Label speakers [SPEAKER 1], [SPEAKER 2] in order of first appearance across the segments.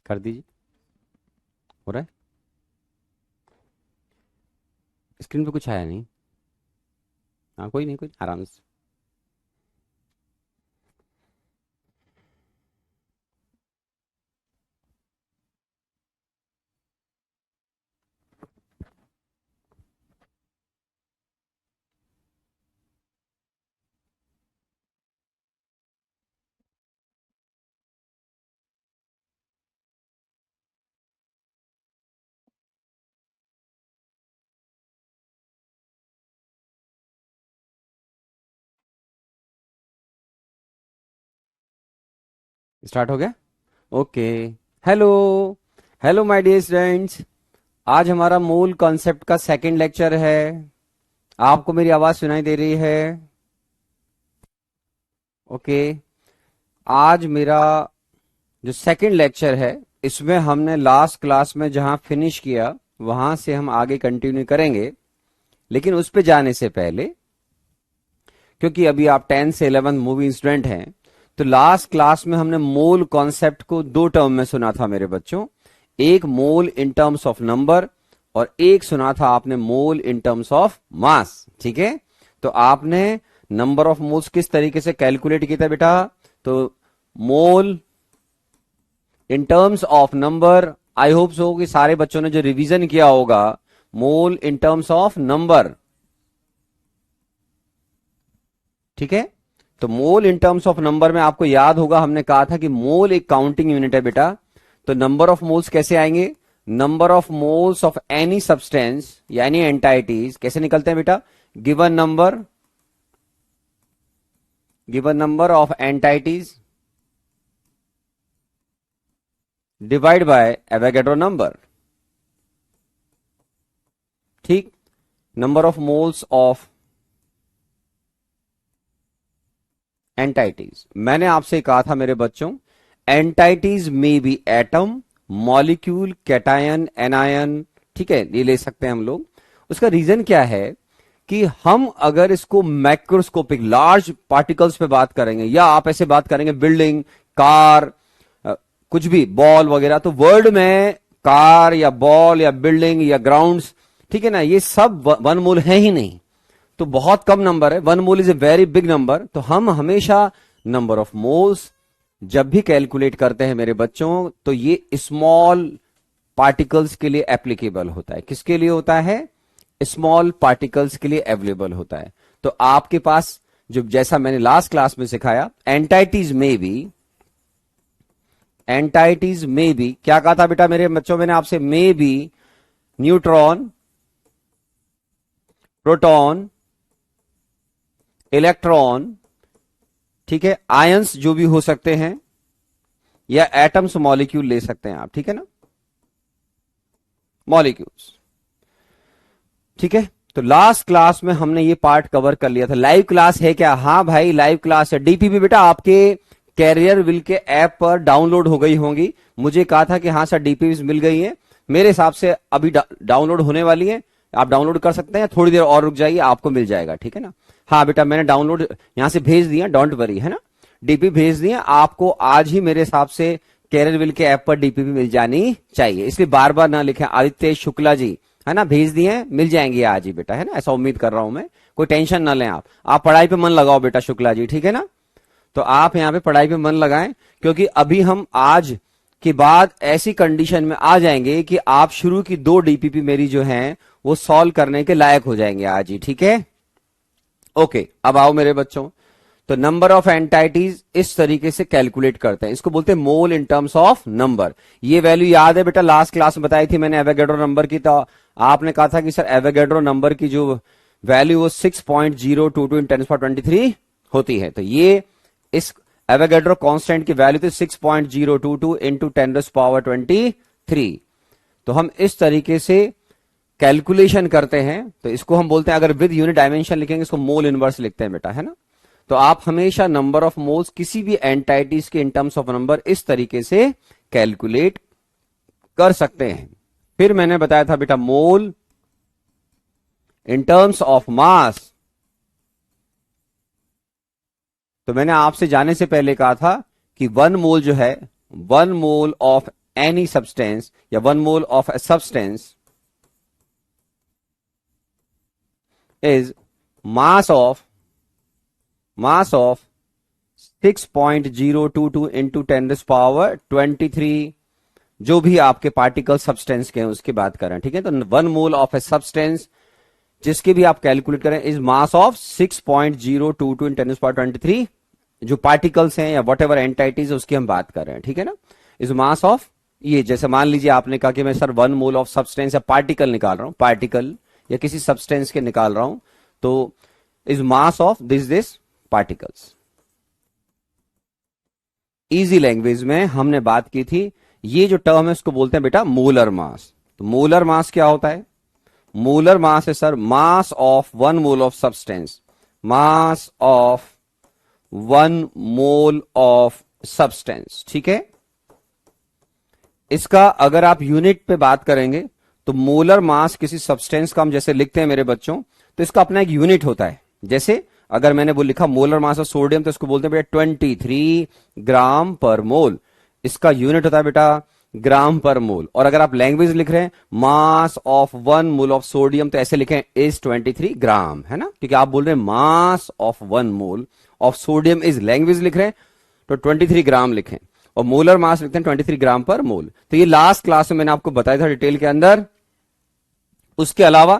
[SPEAKER 1] कर दीजिए। हो रहा है? स्क्रीन पे कुछ आया नहीं? हाँ, कोई नहीं, कोई आराम से। स्टार्ट हो गया? Okay. Hello. Hello my dear students. आज हमारा मूल कॉन्सेप्ट का सेकंड लेक्चर है। आपको मेरी आवाज सुनाई दे रही है? ओके। आज मेरा जो सेकंड लेक्चर है, इसमें हमने लास्ट क्लास में जहां फिनिश किया वहां से हम आगे कंटिन्यू करेंगे। लेकिन उस पे जाने से पहले, क्योंकि अभी आप 10 से 11 मूवी स्टूडेंट हैं, तो लास्ट क्लास में हमने मोल कॉन्सेप्ट को दो टर्म में सुना था मेरे बच्चों। एक मोल इन टर्म्स ऑफ नंबर और एक सुना था आपने मोल इन टर्म्स ऑफ मास। ठीक है? तो आपने नंबर ऑफ मोल्स किस तरीके से कैलकुलेट किया था बेटा? तो mole in terms of number, I hope so कि सारे बच्चों ने जो रिवीजन किया होगा, mole in terms of number. ठीक है? तो mole in terms of number में आपको याद होगा हमने कहा था कि मोल एक काउंटिंग यूनिट है बेटा। तो नंबर ऑफ मोल्स कैसे आएंगे? Number of moles of any substance यानी एंटाइटीज कैसे निकलते हैं बेटा? Given number of entities divide by Avogadro number. ठीक? Number of moles of entities, मैंने आपसे कहा था मेरे बच्चों, एंटाइटीज में be atom, molecule, cation, anion. ठीक है, ये ले सकते हैं हम लोग। उसका रीजन क्या है कि हम अगर इसको मैक्रोस्कोपिक लार्ज पार्टिकल्स पे बात करेंगे, या आप ऐसे बात करेंगे बिल्डिंग, कार, कुछ भी, बॉल वगैरह, तो वर्ल्ड में कार या बॉल या बिल्डिंग या ग्राउंड्स, ठीक है ना, ये सब वन मोल है ही नहीं। तो बहुत कम नंबर है। One mole is a very big number. तो हम हमेशा नंबर ऑफ मोल्स जब भी कैलकुलेट करते हैं मेरे बच्चों, तो ये स्मॉल पार्टिकल्स के लिए एप्लीकेबल होता है। किसके लिए होता है? स्मॉल पार्टिकल्स के लिए अवेलेबल होता है। तो आपके पास जो, जैसा मैंने लास्ट क्लास में सिखाया, एंटाइटीज में भी क्या कहा था बेटा मेरे बच्चों? मैंने आपसे में भी न्यूट्रॉन, प्रोटॉन, इलेक्ट्रॉन, ठीक है, आयंस जो भी हो सकते हैं, या एटम्स, मॉलिक्यूल ले सकते हैं आप। ठीक है ना, मॉलिक्यूल्स। ठीक है? तो लास्ट क्लास में हमने ये पार्ट कवर कर लिया था। लाइव क्लास है क्या? हाँ भाई, लाइव क्लास है। डीपीपी बेटा आपके कैरियर विल के ऐप पर डाउनलोड हो गई होंगी। मुझे कहा था कि हाँ सर डीपीपी मिल गई है। मेरे हिसाब से अभी डाउनलोड होने वाली है। आप डाउनलोड कर सकते हैं, थोड़ी देर और रुक जाइए, आपको मिल जाएगा। ठीक है ना? हाँ बेटा, मैंने डाउनलोड यहां से भेज दिया, डोंट वरी, है ना, डीपी भेज दिया आपको। आज ही मेरे हिसाब से कैरियर विल के ऐप पर डीपीपी मिल जानी चाहिए, इसलिए बार बार ना लिखें। आदित्य शुक्ला जी, है ना, भेज दिए हैं, मिल जाएंगे आज ही बेटा, है ना, ऐसा उम्मीद कर रहा हूं मैं। कोई टेंशन ना लें आप पढ़ाई पे मन लगाओ बेटा शुक्ला जी, ठीक है ना। तो आप यहां पे पढ़ाई पे मन लगाएं, क्योंकि अभी हम आज के बाद ऐसी कंडीशन में आ जाएंगे कि आप शुरू की 2 डीपीपी मेरी जो हैं वो सॉल्व करने के लायक हो जाएंगे आज ही। ठीक है? ओके, अब आओ मेरे बच्चों। तो नंबर ऑफ एंटाइटीज इस तरीके से कैलकुलेट करते हैं, इसको बोलते हैं मोल इन टर्म्स ऑफ नंबर। ये वैल्यू याद है बेटा, लास्ट क्लास में बताई थी मैंने एवोगैड्रो नंबर की। तो आपने कहा था कि सर एवोगैड्रो नंबर की जो वैल्यू वो 6.022 इन 10⁻23 होती है। तो ये इस एवोगैड्रो कांस्टेंट की वैल्यू थी 6.022 इंटू 10⁻23। तो हम इस तरीके से कैलकुलेशन करते हैं। तो इसको हम बोलते हैं, अगर विद यूनिट डायमेंशन लिखेंगे इसको मोल इनवर्स लिखते हैं बेटा, है ना। तो आप हमेशा नंबर ऑफ मोल्स किसी भी एंटाइटीज के इन टर्म्स ऑफ नंबर इस तरीके से कैलकुलेट कर सकते हैं। फिर मैंने बताया था बेटा मोल इन टर्म्स ऑफ मास। तो मैंने आपसे जाने से पहले कहा था कि 1 मोल जो है, 1 मोल ऑफ एनी सब्सटेंस या 1 mole of a substance is mass of 6.022 into 10⁻23 जो भी आपके पार्टिकल सब्सटेंस के हैं उसकी बात करें, ठीक है। तो 1 मोल ऑफ ए सब्सटेंस जिसके भी आप कैलकुलेट करें इज मास ऑफ 6.022 इन 10⁻23 जो पार्टिकल्स हैं या वट एवर एंटाइटीज उसकी हम बात कर रहे हैं, ठीक है ना। इज मास ऑफ, ये जैसे मान लीजिए आपने कहा कि मैं सर 1 मोल ऑफ सब्सटेंस या पार्टिकल निकाल रहा हूं, पार्टिकल या किसी सब्सटेंस के निकाल रहा हूं, तो is mass of this particles. Easy language में हमने बात की थी, ये जो टर्म है उसको बोलते हैं बेटा मोलर मास। तो मोलर मास क्या होता है? मोलर मास है sir mass of 1 mole of substance, mass of 1 mole of substance, ठीक है। इसका अगर आप यूनिट पे बात करेंगे तो मोलर मास किसी सब्सटेंस का हम जैसे लिखते हैं मेरे बच्चों, तो इसका अपना एक यूनिट होता है। जैसे अगर मैंने वो लिखा मोलर मास ऑफ सोडियम तो इसको बोलते हैं बेटा 23 ग्राम पर मोल, इसका यूनिट होता है बेटा ग्राम पर मोल। और अगर आप लैंग्वेज लिख रहे हैं mass of 1 mole of sodium तो ऐसे लिखें इज 23 ग्राम, है ना, क्योंकि आप बोल रहे हैं mass of 1 mole of sodium is, language लिख रहे हैं तो 23 ग्राम लिखें, और मोलर मास लिखते हैं 23 ग्राम पर मोल। तो ये लास्ट क्लास में मैंने आपको बताया था डिटेल के अंदर। उसके अलावा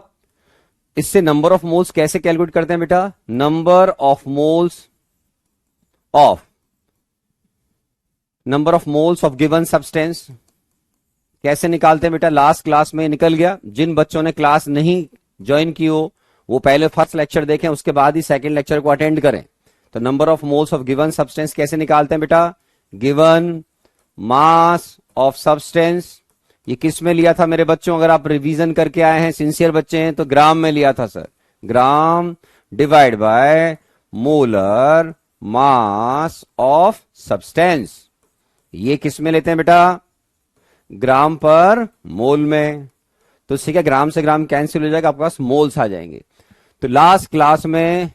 [SPEAKER 1] इससे नंबर ऑफ मोल्स कैसे कैलकुलेट करते हैं बेटा? Number of moles of given substance कैसे निकालते हैं बेटा? लास्ट क्लास में निकल गया। जिन बच्चों ने क्लास नहीं ज्वाइन की हो वो पहले फर्स्ट लेक्चर देखें, उसके बाद ही सेकंड लेक्चर को अटेंड करें। तो number of moles of given substance कैसे निकालते हैं बेटा? गिवन मास ऑफ सब्सटेंस, ये किस में लिया था मेरे बच्चों? अगर आप रिवीजन करके आए हैं, सिंसियर बच्चे हैं, तो ग्राम में लिया था sir. Gram divide by molar mass of substance, ये किस में लेते हैं बेटा? ग्राम पर मोल में। तो ठीक है, ग्राम से ग्राम कैंसिल हो जाएगा, आपके पास मोल्स आ जाएंगे। तो लास्ट क्लास में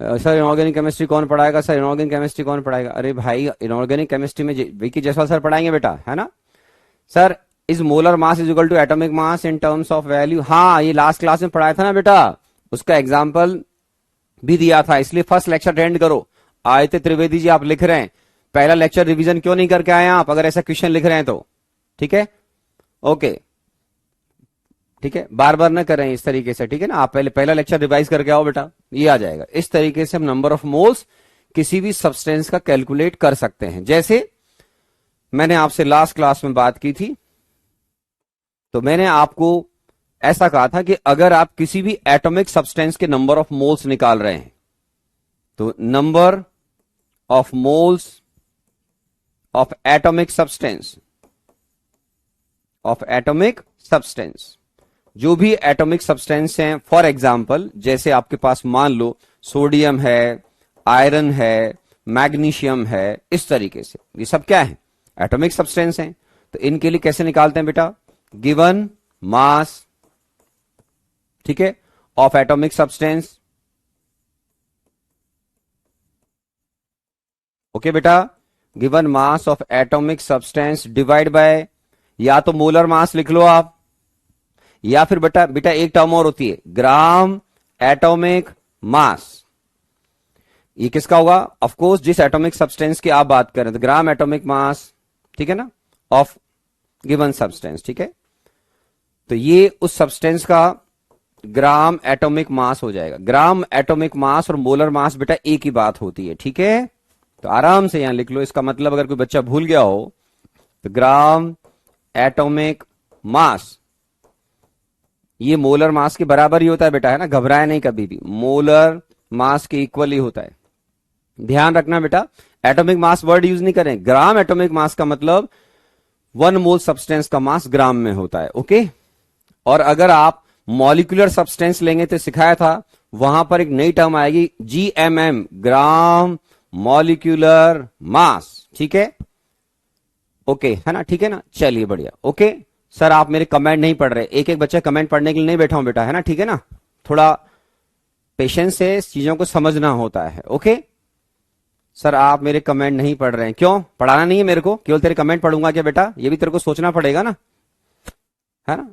[SPEAKER 1] सर इनऑर्गेनिक केमिस्ट्री कौन पढ़ाएगा? सर इनऑर्गेनिक केमिस्ट्री कौन पढ़ाएगा? अरे भाई इनऑर्गेनिक केमिस्ट्री में विकी जायसवाल सर पढ़ाएंगे बेटा, है ना। Sir is molar mass is equal to atomic mass in terms of value, हाँ ये लास्ट क्लास में पढ़ाया था ना बेटा, उसका एग्जाम्पल भी दिया था, इसलिए फर्स्ट लेक्चर अटेंड करो। आयते त्रिवेदी जी आप लिख रहे हैं, पहला लेक्चर रिवीजन क्यों नहीं करके आए आप अगर ऐसा क्वेश्चन लिख रहे हैं तो? ठीक है, ओके, ठीक है, बार बार ना करें इस तरीके से, ठीक है ना। आप पहले पहला लेक्चर रिवाइज करके आओ बेटा, ये आ जाएगा। इस तरीके से हम नंबर ऑफ मोल्स किसी भी सब्सटेंस का कैलकुलेट कर सकते हैं। जैसे मैंने आपसे लास्ट क्लास में बात की थी, तो मैंने आपको ऐसा कहा था कि अगर आप किसी भी एटॉमिक सब्सटेंस के नंबर ऑफ मोल्स निकाल रहे हैं तो number of moles of atomic substance, जो भी एटॉमिक सब्सटेंस हैं, फॉर एग्जाम्पल जैसे आपके पास मान लो सोडियम है, आयरन है, मैग्नीशियम है, इस तरीके से ये सब क्या है? एटॉमिक सब्सटेंस हैं। तो इनके लिए कैसे निकालते हैं बेटा? गिवन मास, ठीक है, ऑफ एटॉमिक सब्सटेंस। ओके बेटा, given mass of atomic substance divide by, या तो मोलर मास लिख लो आप, या फिर बेटा एक टर्म और होती है ग्राम एटॉमिक मास। ये किसका होगा? ऑफ कोर्स जिस एटॉमिक सब्सटेंस की आप बात करें तो ग्राम एटॉमिक मास, ठीक है ना, ऑफ गिवन सब्सटेंस, ठीक है। तो ये उस सब्सटेंस का ग्राम एटॉमिक मास हो जाएगा। ग्राम एटॉमिक मास और मोलर मास बेटा एक ही बात होती है, ठीक है। तो आराम से यहां लिख लो, इसका मतलब अगर कोई बच्चा भूल गया हो तो ग्राम एटॉमिक मास ये मोलर मास के बराबर ही होता है बेटा, है ना, घबराए नहीं कभी भी, मोलर मास के इक्वल ही होता है। ध्यान रखना बेटा, एटॉमिक मास वर्ड यूज नहीं करें। ग्राम एटॉमिक मास का मतलब 1 मोल सब्सटेंस का मास ग्राम में होता है, ओके। और अगर आप मॉलिक्यूलर सब्सटेंस लेंगे तो सिखाया था, वहां पर एक नई टर्म आएगी GMM, ग्राम मॉलिक्यूलर मास, ठीक है, ओके, है ना, ठीक है ना। चलिए बढ़िया, ओके। सर आप मेरे कमेंट नहीं पढ़ रहे, एक एक बच्चा कमेंट पढ़ने के लिए नहीं बैठा हूं बेटा, है ना, ठीक है ना। थोड़ा पेशेंस से चीजों को समझना होता है, ओके। सर आप मेरे कमेंट नहीं पढ़ रहे हैं, क्यों? पढ़ाना नहीं है मेरे को, केवल तेरे कमेंट पढ़ूंगा क्या बेटा? ये भी तेरे को सोचना पड़ेगा ना, है ना?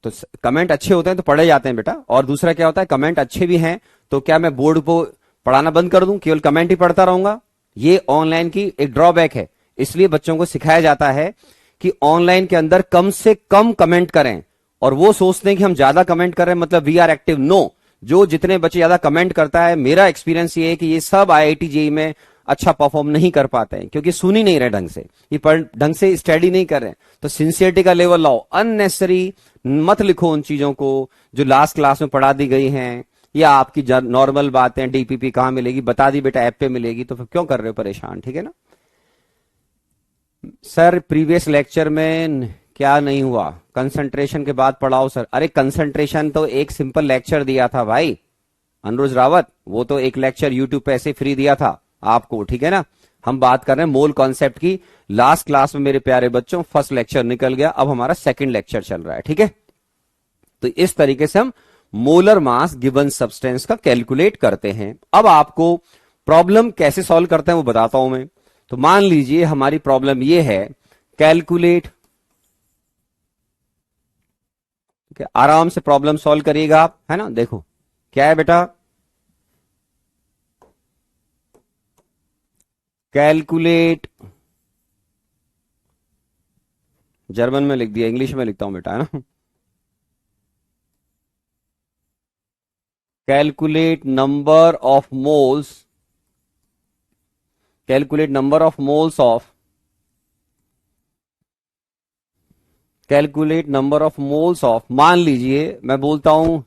[SPEAKER 1] तो कमेंट अच्छे होते हैं तो पढ़े जाते हैं बेटा। और दूसरा क्या होता है, कमेंट अच्छे भी हैं तो क्या मैं बोर्ड को पढ़ाना बंद कर दूं, केवल कमेंट ही पढ़ता रहूंगा? ये ऑनलाइन की एक ड्रॉबैक है। इसलिए बच्चों को सिखाया जाता है कि ऑनलाइन के अंदर कम से कम कमेंट करें। और वो सोचते हैं कि हम ज्यादा कमेंट कर रहे हैं मतलब वी आर एक्टिव। नो, जो जितने बच्चे ज्यादा कमेंट करता है, मेरा एक्सपीरियंस ये है कि ये सब आईआईटी जेईई में अच्छा परफॉर्म नहीं कर पाते हैं, क्योंकि सुन ही नहीं रहे ढंग से, ये ढंग से स्टडी नहीं कर रहे हैं। तो सिंसियरिटी का लेवल लाओ, अननेसेसरी मत लिखो उन चीजों को जो लास्ट क्लास में पढ़ा दी गई हैं, या आपकी नॉर्मल बातें डीपीपी कहां मिलेगी, बता दी बेटा ऐप पे मिलेगी, तो फिर क्यों कर रहे हो परेशान, ठीक है ना? सर प्रीवियस लेक्चर में क्या नहीं हुआ, कंसंट्रेशन के बाद पढ़ाओ सर। अरे कंसंट्रेशन तो एक सिंपल लेक्चर दिया था भाई अनुज रावत, वो तो एक लेक्चर यूट्यूब पे ऐसे फ्री दिया था आपको, ठीक है ना? हम बात कर रहे हैं मोल कॉन्सेप्ट की। लास्ट क्लास में मेरे प्यारे बच्चों फर्स्ट लेक्चर निकल गया, अब हमारा सेकंड लेक्चर चल रहा है, ठीक है? तो इस तरीके से हम मोलर मास गिवन सब्सटेंस का कैलकुलेट करते हैं। अब आपको प्रॉब्लम कैसे सॉल्व करते हैं वो बताता हूं मैं। तो मान लीजिए हमारी प्रॉब्लम ये है, कैलकुलेट, ठीक है? आराम से प्रॉब्लम सॉल्व करिएगा आप, है ना? देखो क्या है बेटा, कैलकुलेट, जर्मन में लिख दिया, इंग्लिश में लिखता हूं बेटा, है ना? Calculate number of moles, calculate number of moles of, calculate number of moles of, मान लीजिए मैं बोलता हूं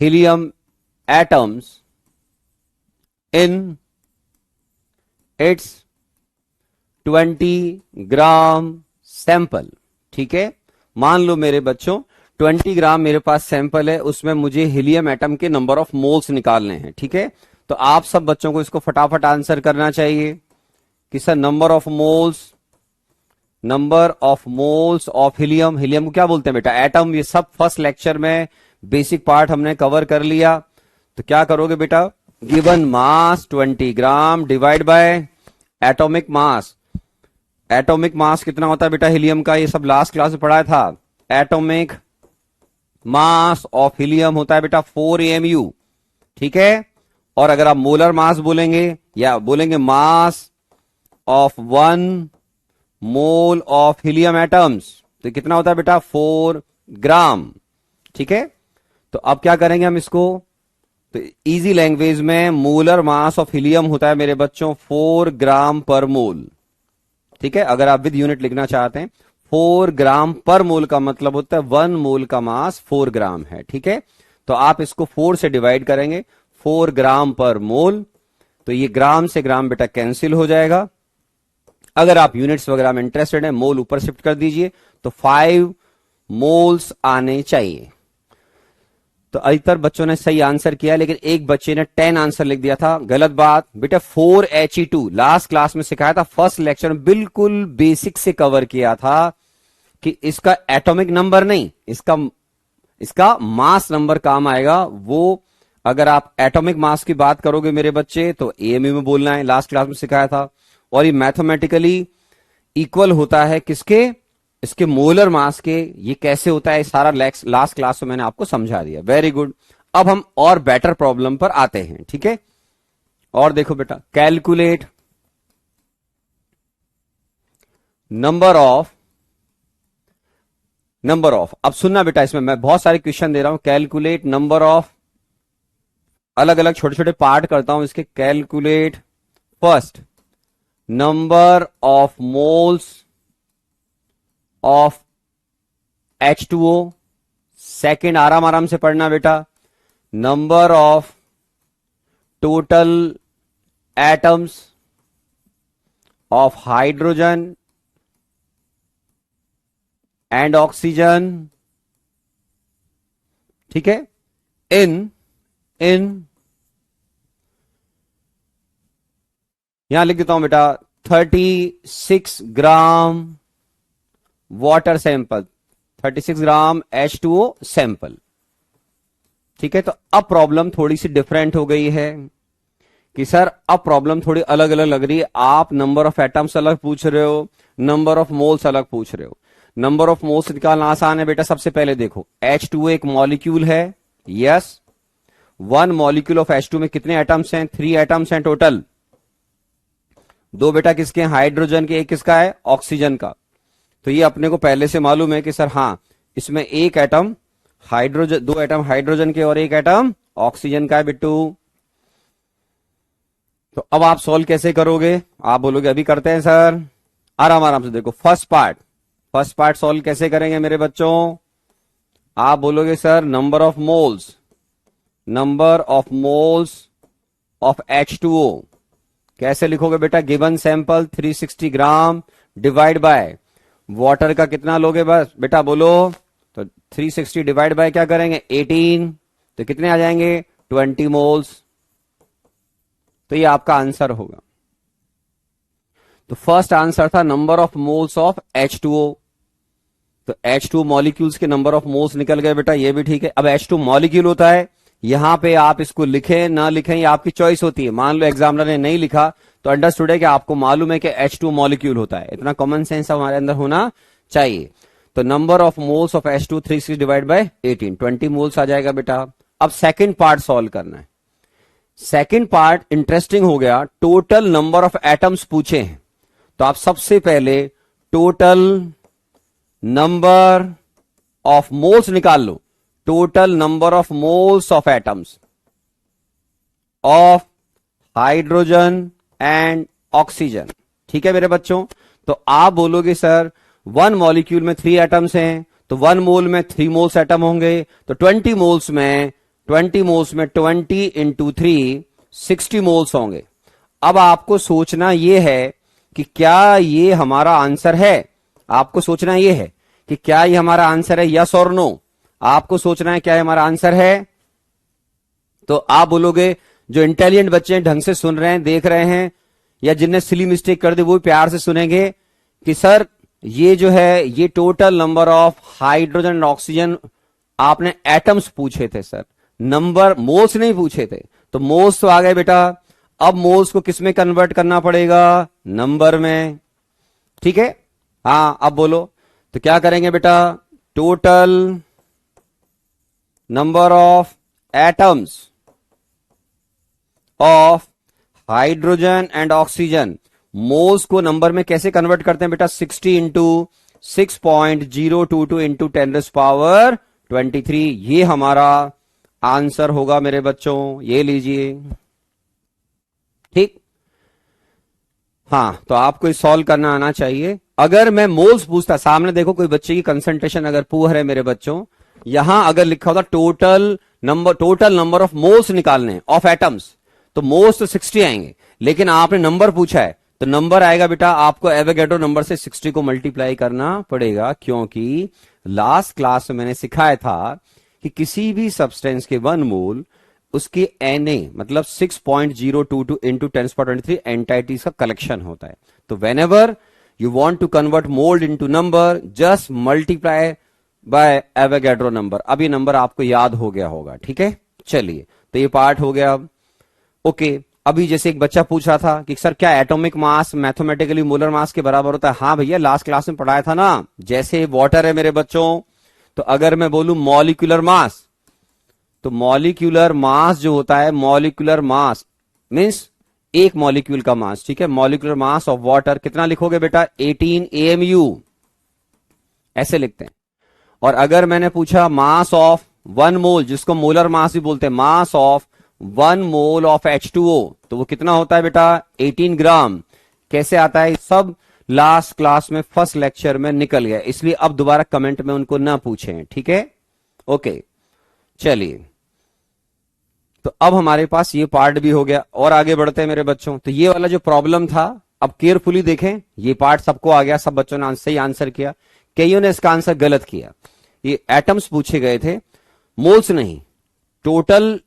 [SPEAKER 1] helium atoms in its 20 gram sample, ठीक है? मान लो मेरे बच्चों 20 ग्राम मेरे पास सैंपल है, उसमें मुझे हीलियम एटम के नंबर ऑफ मोल्स निकालने हैं, ठीक है? तो आप सब बच्चों को इसको फटाफट आंसर करना चाहिए कि sir number of moles, number of moles of helium, helium को क्या बोलते हैं बेटा? एटम। ये सब फर्स्ट लेक्चर में बेसिक पार्ट हमने कवर कर लिया। तो क्या करोगे बेटा, given mass 20 gram divide by atomic mass. Atomic mass कितना होता है बेटा हीलियम का? ये सब लास्ट क्लास में पढ़ाया था। एटॉमिक मास ऑफ हीलियम होता है बेटा 4 AMU, ठीक है? और अगर आप मोलर मास बोलेंगे या बोलेंगे mass of 1 mole of helium atoms, तो कितना होता है बेटा 4 ग्राम, ठीक है? तो अब क्या करेंगे हम इसको, तो इजी लैंग्वेज में मोलर मास ऑफ हीलियम होता है मेरे बच्चों 4 ग्राम पर मोल, ठीक है? अगर आप विद यूनिट लिखना चाहते हैं 4 ग्राम पर मोल का मतलब होता है 1 मोल का मास 4 ग्राम है, ठीक है? तो आप इसको 4 से डिवाइड करेंगे, 4 ग्राम पर मोल, तो ये ग्राम से ग्राम बेटा कैंसिल हो जाएगा। अगर आप यूनिट्स वगैरह में इंटरेस्टेड है, मोल ऊपर शिफ्ट कर दीजिए, तो 5 मोल्स आने चाहिए। तो अधिकतर बच्चों ने सही आंसर किया, लेकिन एक बच्चे ने 10 आंसर लिख दिया था, गलत बात बेटा। 4He2 लास्ट क्लास में सिखाया था, फर्स्ट लेक्चर में बिल्कुल बेसिक से कवर किया था कि इसका एटॉमिक नंबर नहीं, इसका मास नंबर काम आएगा। वो अगर आप एटॉमिक मास की बात करोगे मेरे बच्चे तो AMU में बोलना है, लास्ट क्लास में सिखाया था। और ये मैथमेटिकली इक्वल होता है किसके, इसके मोलर मास के। ये कैसे होता है सारा लास्ट क्लास में मैंने आपको समझा दिया। Very good. अब हम और बेटर प्रॉब्लम पर आते हैं, ठीक है? और देखो बेटा, कैलकुलेट नंबर ऑफ, अब सुनना बेटा, इसमें मैं बहुत सारे क्वेश्चन दे रहा हूं। कैलकुलेट नंबर ऑफ, अलग अलग छोटे छोटे पार्ट करता हूं इसके। Calculate first number of moles of H2O, second आराम आराम से पढ़ना बेटा, number of total atoms of hydrogen and oxygen, ठीक है? इन यहां लिख देता हूं बेटा 36 ग्राम वाटर सैंपल, 36 ग्राम H2O सैंपल, ठीक है? तो अब प्रॉब्लम थोड़ी सी डिफरेंट हो गई है कि सर अब प्रॉब्लम थोड़ी अलग अलग लग रही है, आप नंबर ऑफ एटम्स अलग पूछ रहे हो, नंबर ऑफ मोल्स अलग पूछ रहे हो। नंबर ऑफ मोल्स निकालना आसान है बेटा। सबसे पहले देखो H2O एक मॉलिक्यूल है, yes. One molecule of H2 में कितने एटम्स हैं? 3 एटम्स हैं टोटल। दो बेटा किसके हैं? हाइड्रोजन के। एक किसका है? ऑक्सीजन का। तो ये अपने को पहले से मालूम है कि सर हाँ, इसमें एक एटम हाइड्रोजन, 2 एटम हाइड्रोजन के और 1 एटम ऑक्सीजन का है बिट्टू। तो अब आप सॉल्व कैसे करोगे? आप बोलोगे अभी करते हैं सर। आराम आराम से देखो, फर्स्ट पार्ट सॉल्व कैसे करेंगे मेरे बच्चों? आप बोलोगे sir number of moles of H2O कैसे लिखोगे बेटा? Given sample 360 gram divide by water का कितना लोगे? बस बेटा बोलो। तो 360 डिवाइड बाय क्या करेंगे? 18। तो कितने आ जाएंगे? 20 मोल्स। तो ये आपका आंसर होगा। तो फर्स्ट आंसर था number of moles of H2O। तो H2 मॉलिक्यूल्स के नंबर ऑफ मोल्स निकल गए बेटा, ये भी ठीक है। अब H2 मॉलिक्यूल होता है, यहां पे आप इसको लिखें ना लिखें ये आपकी चॉइस होती है। मान लो एग्जामिनर ने नहीं लिखा तो अंडरस्टूड है कि आपको मालूम है कि H2 मॉलिक्यूल होता है। इतना कॉमन सेंस हमारे अंदर होना चाहिए। तो number of moles of H2 360 divide by 18, 20 moles आ जाएगा बेटा। अब सेकंड पार्ट सॉल्व करना है। सेकंड पार्ट इंटरेस्टिंग हो गया, टोटल नंबर ऑफ एटम्स पूछे हैं। तो आप सबसे पहले टोटल नंबर ऑफ मोल्स निकाल लो। Total number of moles of atoms of hydrogen and oxygen. ठीक है मेरे बच्चों? तो आप बोलोगे सर वन मॉलिक्यूल में 3 एटम्स हैं, तो 1 मोल में 3 मोल्स एटम होंगे। तो 20 मोल्स में 20 इंटू 3 60 मोल्स होंगे। अब आपको सोचना यह है कि क्या ये हमारा आंसर है? आपको सोचना यह है कि क्या ये हमारा आंसर है, यस और नो? आपको सोचना है क्या ये हमारा आंसर है। तो आप बोलोगे, जो इंटेलिजेंट बच्चे ढंग से सुन रहे हैं, देख रहे हैं, या जिनने सिली मिस्टेक कर दी वो प्यार से सुनेंगे कि सर ये जो है ये total number of hydrogen and oxygen आपने एटम्स पूछे थे सर, नंबर मोल्स नहीं पूछे थे। तो मोल्स तो आ गए बेटा। अब मोल्स को किस में कन्वर्ट करना पड़ेगा? नंबर में। ठीक है? हाँ, अब बोलो तो क्या करेंगे बेटा? Total number of atoms of hydrogen and oxygen, moles को नंबर में कैसे कन्वर्ट करते हैं बेटा? 60 इंटू 6.022 इंटू 10⁻23। ये हमारा आंसर होगा मेरे बच्चों, ये लीजिए। ठीक? हाँ, तो आपको सॉल्व करना आना चाहिए। अगर मैं मोल्स पूछता, सामने देखो कोई बच्चे की कंसंट्रेशन अगर पुअर है मेरे बच्चों, यहां अगर लिखा होता टोटल नंबर ऑफ मोल्स निकालने ऑफ एटम्स, तो मोल्स तो 60 आएंगे, लेकिन आपने नंबर पूछा है तो नंबर आएगा बेटा आपको एवोगैड्रो नंबर से 60 को मल्टीप्लाई करना पड़ेगा, क्योंकि लास्ट क्लास में मैंने सिखाया था कि किसी भी सब्सटेंस के 1 मोल उसके Na मतलब 6.022 इंटू 10⁻23 एंटाइटीज का कलेक्शन होता है। तो whenever you want to convert moles into number, just multiply by Avogadro number. अब ये नंबर आपको याद हो गया होगा। ठीक है, चलिए, तो ये पार्ट हो गया। अब ओके, अभी जैसे एक बच्चा पूछ रहा था कि सर क्या atomic mass mathematically molar mass के बराबर होता है? हाँ भैया, लास्ट क्लास में पढ़ाया था ना। जैसे वाटर है मेरे बच्चों, तो अगर मैं बोलूं मॉलिक्यूलर मास, तो मॉलिक्यूलर मास जो होता है, मॉलिक्यूलर मास मींस एक मॉलिक्यूल का मास। ठीक है, मॉलिक्यूलर मास ऑफ वाटर कितना लिखोगे बेटा? 18 AMU, ऐसे लिखते हैं। और अगर मैंने पूछा मास ऑफ 1 मोल, जिसको मोलर मास भी बोलते हैं, mass of 1 mole of H2O, तो वो कितना होता है बेटा? 18 ग्राम। कैसे आता है? सब लास्ट क्लास में फर्स्ट लेक्चर में निकल गया, इसलिए अब दोबारा कमेंट में उनको ना पूछें। ठीक है, ओके, चलिए। तो अब हमारे पास ये पार्ट भी हो गया, और आगे बढ़ते हैं मेरे बच्चों। तो ये वाला जो प्रॉब्लम था, अब केयरफुली देखें, ये पार्ट सबको आ गया, सब बच्चों ने सही आंसर किया, कईयों ने इसका आंसर गलत किया। ये एटम्स पूछे गए थे, मोल्स नहीं। टोटल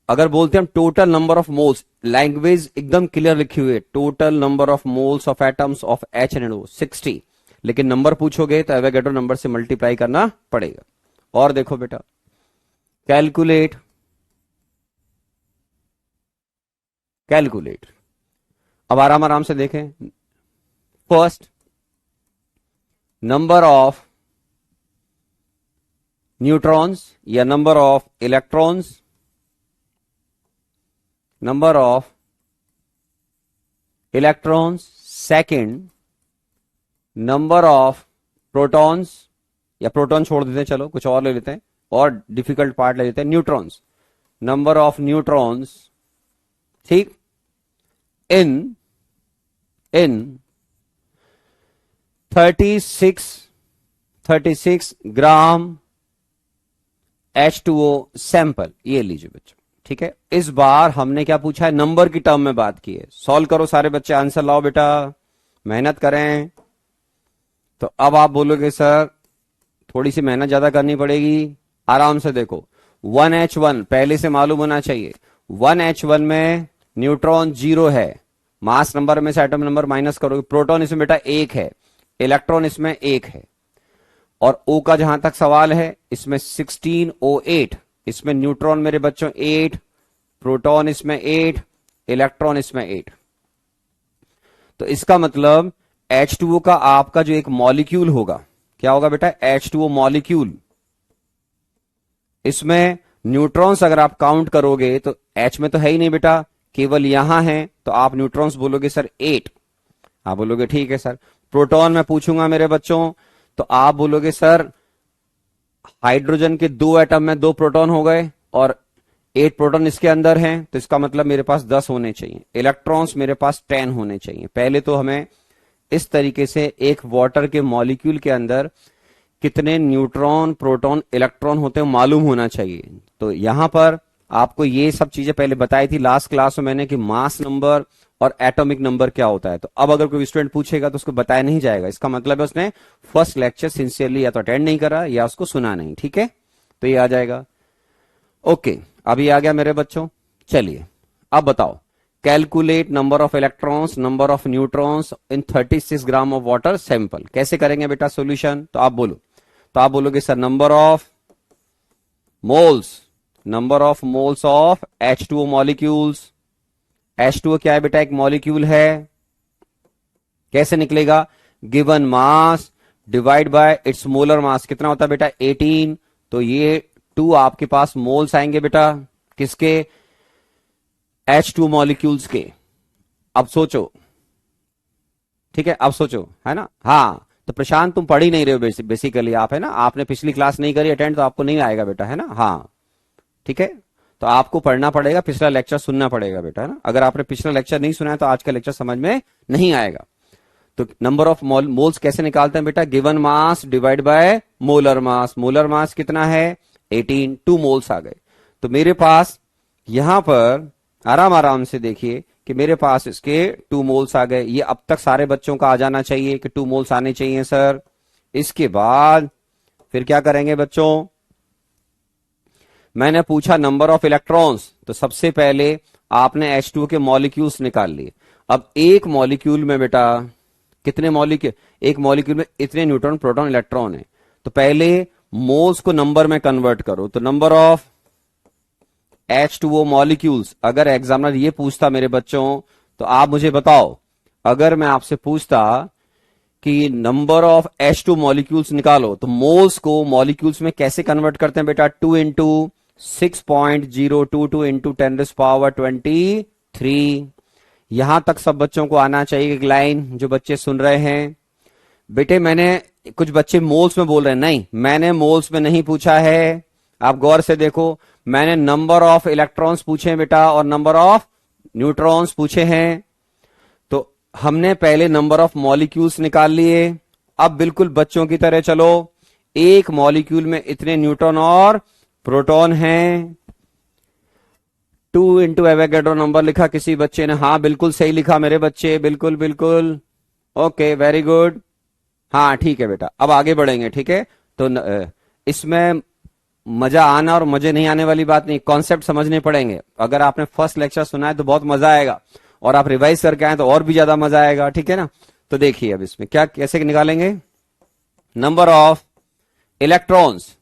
[SPEAKER 1] अगर बोलते हैं हम total number of moles, language एकदम क्लियर लिखी हुई है, total number of moles of atoms of HNO 60, लेकिन नंबर पूछोगे तो एवोगैड्रो नंबर से मल्टीप्लाई करना पड़ेगा। और देखो बेटा, कैलकुलेट कैलकुलेट। अब आराम आराम से देखें। फर्स्ट, नंबर ऑफ न्यूट्रॉन्स या number of electrons, number of electrons. Second, number of protons, या प्रोटॉन छोड़ देते हैं, चलो कुछ और ले लेते हैं, और डिफिकल्ट पार्ट ले लेते हैं, न्यूट्रॉन्स। नंबर ऑफ न्यूट्रॉन्स, ठीक, इन 36 ग्राम H2O सैंपल। ये लीजिए बच्चों, ठीक है। इस बार हमने क्या पूछा है, नंबर की टर्म में बात की है। सॉल्व करो सारे बच्चे, आंसर लाओ बेटा, मेहनत करें। तो अब आप बोलोगे सर थोड़ी सी मेहनत ज्यादा करनी पड़ेगी। आराम से देखो, 1H1 पहले से मालूम होना चाहिए। 1H1 में न्यूट्रॉन 0 है, मास नंबर में से एटम नंबर माइनस करोगे, प्रोटॉन इसमें बेटा 1 है, इलेक्ट्रॉन इसमें 1 है। और O का जहां तक सवाल है, इसमें 16O8, इसमें न्यूट्रॉन मेरे बच्चों 8, प्रोटॉन इसमें 8, इलेक्ट्रॉन इसमें 8। तो इसका मतलब H2O का आपका जो एक मॉलिक्यूल होगा, क्या होगा बेटा, H2O मॉलिक्यूल। इसमें न्यूट्रॉन्स अगर आप काउंट करोगे तो H में तो है ही नहीं बेटा, केवल यहां है, तो आप न्यूट्रॉन्स बोलोगे सर 8। आप बोलोगे ठीक है सर। प्रोटॉन में पूछूंगा मेरे बच्चों, तो आप बोलोगे सर हाइड्रोजन के 2 एटम में 2 प्रोटॉन हो गए और 8 प्रोटॉन इसके अंदर हैं, तो इसका मतलब मेरे पास 10 होने चाहिए। इलेक्ट्रॉन्स मेरे पास 10 होने चाहिए। पहले तो हमें इस तरीके से एक वाटर के मॉलिक्यूल के अंदर कितने न्यूट्रॉन, प्रोटॉन, इलेक्ट्रॉन होते हैं मालूम होना चाहिए। तो यहां पर आपको ये सब चीजें पहले बताई थी लास्ट क्लास में मैंने, कि मास नंबर और एटॉमिक नंबर क्या होता है। तो अब अगर कोई स्टूडेंट पूछेगा तो उसको बताया नहीं जाएगा, इसका मतलब है उसने फर्स्ट लेक्चर सिंसियरली या तो अटेंड नहीं करा या उसको सुना नहीं, ठीक है। तो ये आ जाएगा। ओके, अभी आ गया मेरे बच्चों। चलिए अब बताओ, calculate number of electrons, number of neutrons in 36 gram of water sample. कैसे करेंगे बेटा सोल्यूशन, तो आप बोलो। तो आप बोलोगे sir number of moles, number of moles of H2O molecules. H2O क्या है बेटा, एक मॉलिक्यूल है। कैसे निकलेगा, given mass divide by it's molar mass. कितना होता है बेटा 18। तो ये 2 आपके पास मोल्स आएंगे बेटा, किसके, H2 मॉलिक्यूल्स के। अब सोचो, ठीक है, अब सोचो, है ना। हाँ, तो प्रशांत तुम पढ़ ही नहीं रहे हो बेसिकली, आप, है ना, आपने पिछली क्लास नहीं करी अटेंड, तो आपको नहीं आएगा बेटा, है ना। हाँ ठीक है, तो आपको पढ़ना पड़ेगा, पिछला लेक्चर सुनना पड़ेगा बेटा, है ना। अगर आपने पिछला लेक्चर नहीं सुना है तो आज का लेक्चर समझ में नहीं आएगा। तो नंबर ऑफ मोल्स कैसे निकालते हैं बेटा, given mass divide by molar mass. Molar mass कितना है 18, 2 मोल्स आ गए। तो मेरे पास यहां पर आराम आराम से देखिए कि मेरे पास इसके 2 मोल्स आ गए। ये अब तक सारे बच्चों का आ जाना चाहिए कि 2 मोल्स आने चाहिए सर। इसके बाद फिर क्या करेंगे बच्चों, मैंने पूछा नंबर ऑफ इलेक्ट्रॉन्स, तो सबसे पहले आपने H2O के मॉलिक्यूल्स निकाल लिए। अब एक मॉलिक्यूल में बेटा कितने मॉलिक्यूल, एक मॉलिक्यूल में इतने न्यूट्रॉन, प्रोटॉन, इलेक्ट्रॉन है। तो पहले मोल्स को नंबर में कन्वर्ट करो। तो नंबर ऑफ H2O मॉलिक्यूल्स, अगर एग्जामिनर ये पूछता मेरे बच्चों, तो आप मुझे बताओ, अगर मैं आपसे पूछता कि नंबर ऑफ H2 मॉलिक्यूल्स निकालो, तो मोल्स को मॉलिक्यूल्स में कैसे कन्वर्ट करते हैं बेटा, 2 इंटू 6.022 इंटू 10⁻23। यहां तक सब बच्चों को आना चाहिए एक लाइन, जो बच्चे सुन रहे हैं। बेटे मैंने, कुछ बच्चे मोल्स में बोल रहे हैं, नहीं मैंने मोल्स में नहीं पूछा है, आप गौर से देखो। मैंने नंबर ऑफ इलेक्ट्रॉन्स पूछे हैं बेटा और नंबर ऑफ न्यूट्रॉन्स पूछे हैं। तो हमने पहले नंबर ऑफ मॉलिक्यूल्स निकाल लिए। अब बिल्कुल बच्चों की तरह चलो, एक मॉलिक्यूल में इतने न्यूट्रॉन और प्रोटॉन हैं। 2 इंटू एवोगैड्रो नंबर लिखा किसी बच्चे ने, हाँ बिल्कुल सही लिखा मेरे बच्चे, बिल्कुल बिल्कुल, ओके वेरी गुड। हाँ ठीक है बेटा, अब आगे बढ़ेंगे, ठीक है। तो इसमें मजा आना और मजे नहीं आने वाली बात नहीं, कॉन्सेप्ट समझने पड़ेंगे। अगर आपने फर्स्ट लेक्चर सुना है तो बहुत मजा आएगा, और आप रिवाइज करके आए तो और भी ज्यादा मजा आएगा, ठीक है ना। तो देखिए अब इसमें क्या कैसे निकालेंगे, नंबर ऑफ इलेक्ट्रॉन्स।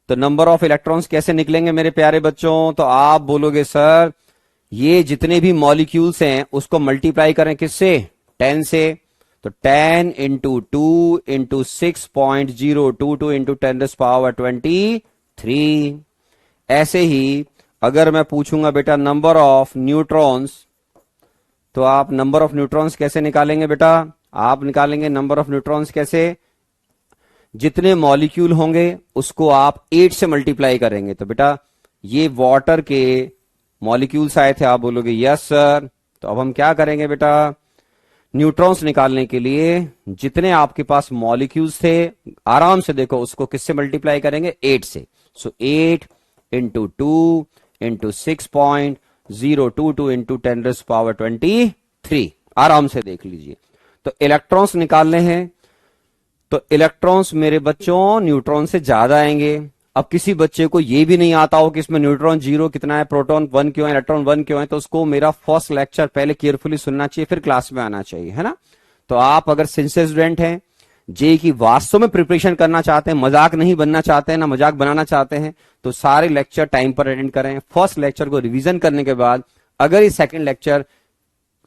[SPEAKER 1] तो नंबर ऑफ इलेक्ट्रॉन्स कैसे निकलेंगे मेरे प्यारे बच्चों, तो आप बोलोगे सर ये जितने भी मॉलिक्यूल्स हैं उसको मल्टीप्लाई करें किससे, 10 से, तो 10 इंटू 2 इंटू 6.022 इंटू 10⁻23। ऐसे ही अगर मैं पूछूंगा बेटा नंबर ऑफ न्यूट्रॉन्स, तो आप नंबर ऑफ न्यूट्रॉन्स कैसे निकालेंगे बेटा, आप निकालेंगे नंबर ऑफ न्यूट्रॉन्स कैसे, जितने मॉलिक्यूल होंगे उसको आप 8 से मल्टीप्लाई करेंगे। तो बेटा ये वाटर के मॉलिक्यूल्स आए थे, आप बोलोगे यस सर। तो अब हम क्या करेंगे बेटा, न्यूट्रॉन्स निकालने के लिए जितने आपके पास मॉलिक्यूल्स थे आराम से देखो उसको किससे मल्टीप्लाई करेंगे, 8 से। सो 8 इंटू 2 इंटू 6.022 इंटू 10⁻23। आराम से देख लीजिए। तो इलेक्ट्रॉन्स निकालने हैं, तो इलेक्ट्रॉन्स मेरे बच्चों न्यूट्रॉन से ज्यादा आएंगे। अब किसी बच्चे को यह भी नहीं आता हो कि इसमें न्यूट्रॉन 0 कितना है, प्रोटॉन 1 क्यों है, इलेक्ट्रॉन 1 क्यों है, तो उसको मेरा फर्स्ट लेक्चर पहले केयरफुली सुनना चाहिए, फिर क्लास में आना चाहिए, है ना। तो आप अगर सिंसियर स्टूडेंट हैं, जेई की वास्तव में प्रिपरेशन करना चाहते हैं, मजाक नहीं बनना चाहते हैं ना मजाक बनाना चाहते हैं, तो सारे लेक्चर टाइम पर अटेंड करें। फर्स्ट लेक्चर को रिवीजन करने के बाद अगर ये सेकंड लेक्चर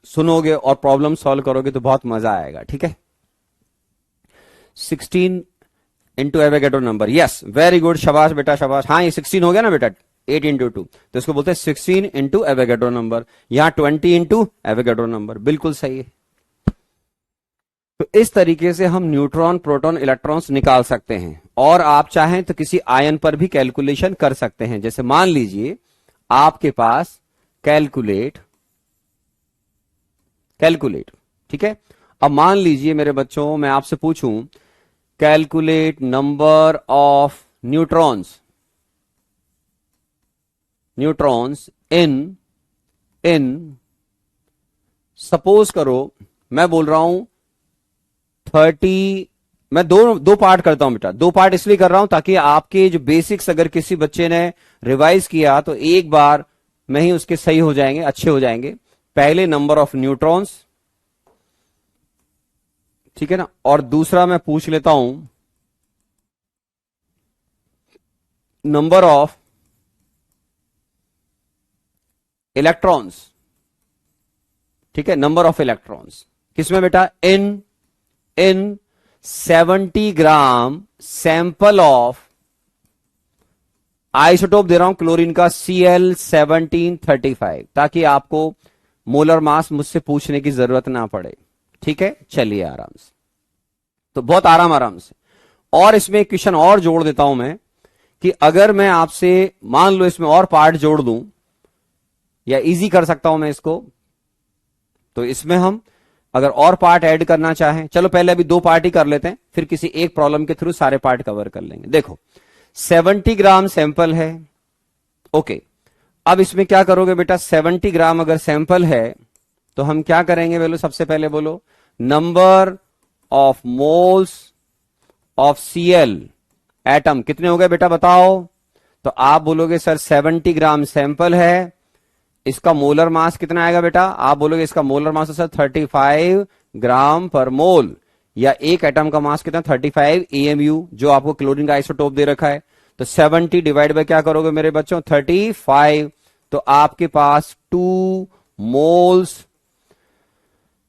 [SPEAKER 1] सुनोगे और प्रॉब्लम सॉल्व करोगे तो बहुत मजा आएगा, ठीक है। 16 into Avogadro number, yes very good, शाबाश बेटा शाबाश। हाँ ये 16 हो गया ना बेटा, 8 इंटू 2, तो इसको बोलते हैं 16 इंटू एवोगैड्रो नंबर। यहां 20 इंटू एवोगैड्रो नंबर, बिल्कुल सही है। तो इस तरीके से हम न्यूट्रॉन, प्रोटॉन, इलेक्ट्रॉन्स निकाल सकते हैं। और आप चाहें तो किसी आयन पर भी कैलकुलेशन कर सकते हैं। जैसे मान लीजिए आपके पास कैलकुलेट, ठीक है। अब मान लीजिए मेरे बच्चों मैं आपसे पूछूं calculate number of neutrons in suppose करो मैं बोल रहा हूं 30, मैं दो पार्ट करता हूं बेटा, 2 पार्ट इसलिए कर रहा हूं ताकि आपके जो बेसिक्स अगर किसी बच्चे ने रिवाइज किया तो एक बार में ही उसके सही हो जाएंगे, अच्छे हो जाएंगे। पहले नंबर ऑफ न्यूट्रॉन्स, ठीक है ना, और दूसरा मैं पूछ लेता हूं नंबर ऑफ इलेक्ट्रॉन्स, ठीक है, नंबर ऑफ इलेक्ट्रॉन्स किसमें बेटा, इन 70 ग्राम सैंपल ऑफ आइसोटोप दे रहा हूं क्लोरीन का Cl1735, ताकि आपको मोलर मास मुझसे पूछने की जरूरत ना पड़े, ठीक है। चलिए आराम से, तो बहुत आराम से। और इसमें एक क्वेश्चन और जोड़ देता हूं मैं कि अगर मैं आपसे मान लो इसमें और पार्ट जोड़ दूं, या इजी कर सकता हूं मैं इसको, तो इसमें हम अगर और पार्ट ऐड करना चाहें, चलो पहले अभी 2 पार्ट ही कर लेते हैं, फिर किसी एक प्रॉब्लम के थ्रू सारे पार्ट कवर कर लेंगे। देखो 70 ग्राम सैंपल है, ओके। अब इसमें क्या करोगे बेटा, 70 ग्राम अगर सैंपल है तो हम क्या करेंगे बोलो, सबसे पहले बोलो number of moles of Cl atom कितने हो गए बेटा बताओ। तो आप बोलोगे सर 70 ग्राम सैंपल है, इसका मोलर मास कितना आएगा बेटा, आप बोलोगे इसका मोलर मास सर 35 ग्राम पर मोल, या एक एटम का मास कितना 35 AMU, जो आपको क्लोरीन का आइसोटोप दे रखा है। तो 70 डिवाइड बाय क्या करोगे मेरे बच्चों, 35, तो आपके पास 2 मोल्स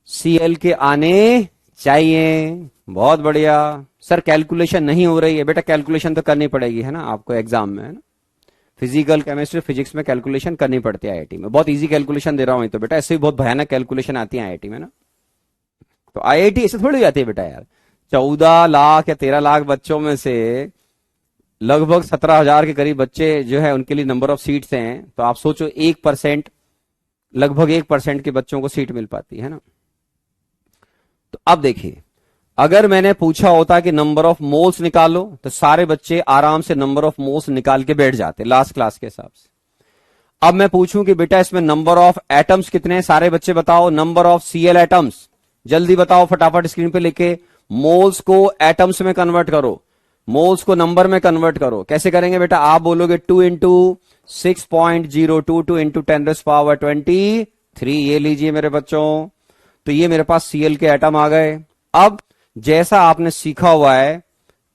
[SPEAKER 1] Cl के आने चाहिए। बहुत बढ़िया सर, कैलकुलेशन नहीं हो रही है बेटा, कैलकुलेशन तो करनी पड़ेगी है ना आपको एग्जाम में, है ना। फिजिकल, केमिस्ट्री, फिजिक्स में कैलकुलेशन करनी पड़ती है आईआईटी में। बहुत इजी कैलकुलेशन दे रहा हूं तो बेटा, ऐसे भी बहुत भयानक कैलकुलेशन आती है आईआईटी में ना। तो आईआईटी ऐसे थोड़ी जाती है बेटा यार, 14 लाख या 13 लाख बच्चों में से लगभग 17,000 के करीब बच्चे जो है उनके लिए नंबर ऑफ सीट्स हैं। तो आप सोचो 1%, लगभग 1% के बच्चों को सीट मिल पाती है ना। तो अब देखिए, अगर मैंने पूछा होता कि नंबर ऑफ मोल्स निकालो, तो सारे बच्चे आराम से नंबर ऑफ मोल्स निकाल के बैठ जाते लास्ट क्लास के हिसाब से। अब मैं पूछूं कि बेटा इसमें नंबर ऑफ एटम्स कितने हैं, सारे बच्चे बताओ नंबर ऑफ Cl एटम्स, जल्दी बताओ फटाफट स्क्रीन पे लिखे। मोल्स को एटम्स में कन्वर्ट करो, मोल्स को नंबर में कन्वर्ट करो। कैसे करेंगे बेटा, आप बोलोगे 2 इंटू 6.022 इंटू 10⁻23। ये लीजिए मेरे बच्चों, तो ये मेरे पास Cl के एटम आ गए। अब जैसा आपने सीखा हुआ है,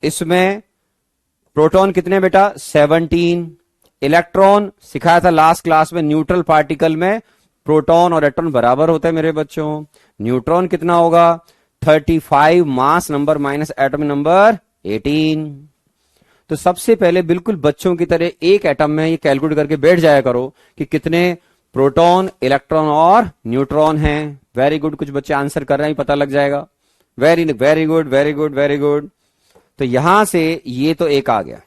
[SPEAKER 1] इसमें प्रोटॉन कितने बेटा 17, इलेक्ट्रॉन सिखाया था लास्ट क्लास में, न्यूट्रल पार्टिकल में प्रोटॉन और इलेक्ट्रॉन बराबर होते हैं मेरे बच्चों। न्यूट्रॉन कितना होगा? 35 mass number minus atomic number 18। तो सबसे पहले बिल्कुल बच्चों की तरह एक एटम में ये कैलकुलेट करके बैठ जाया करो कि कितने प्रोटॉन, इलेक्ट्रॉन और न्यूट्रॉन हैं। वेरी गुड, कुछ बच्चे आंसर कर रहे हैं, पता लग जाएगा। Very very good, very good, very good. तो यहां से ये तो एक आ गया।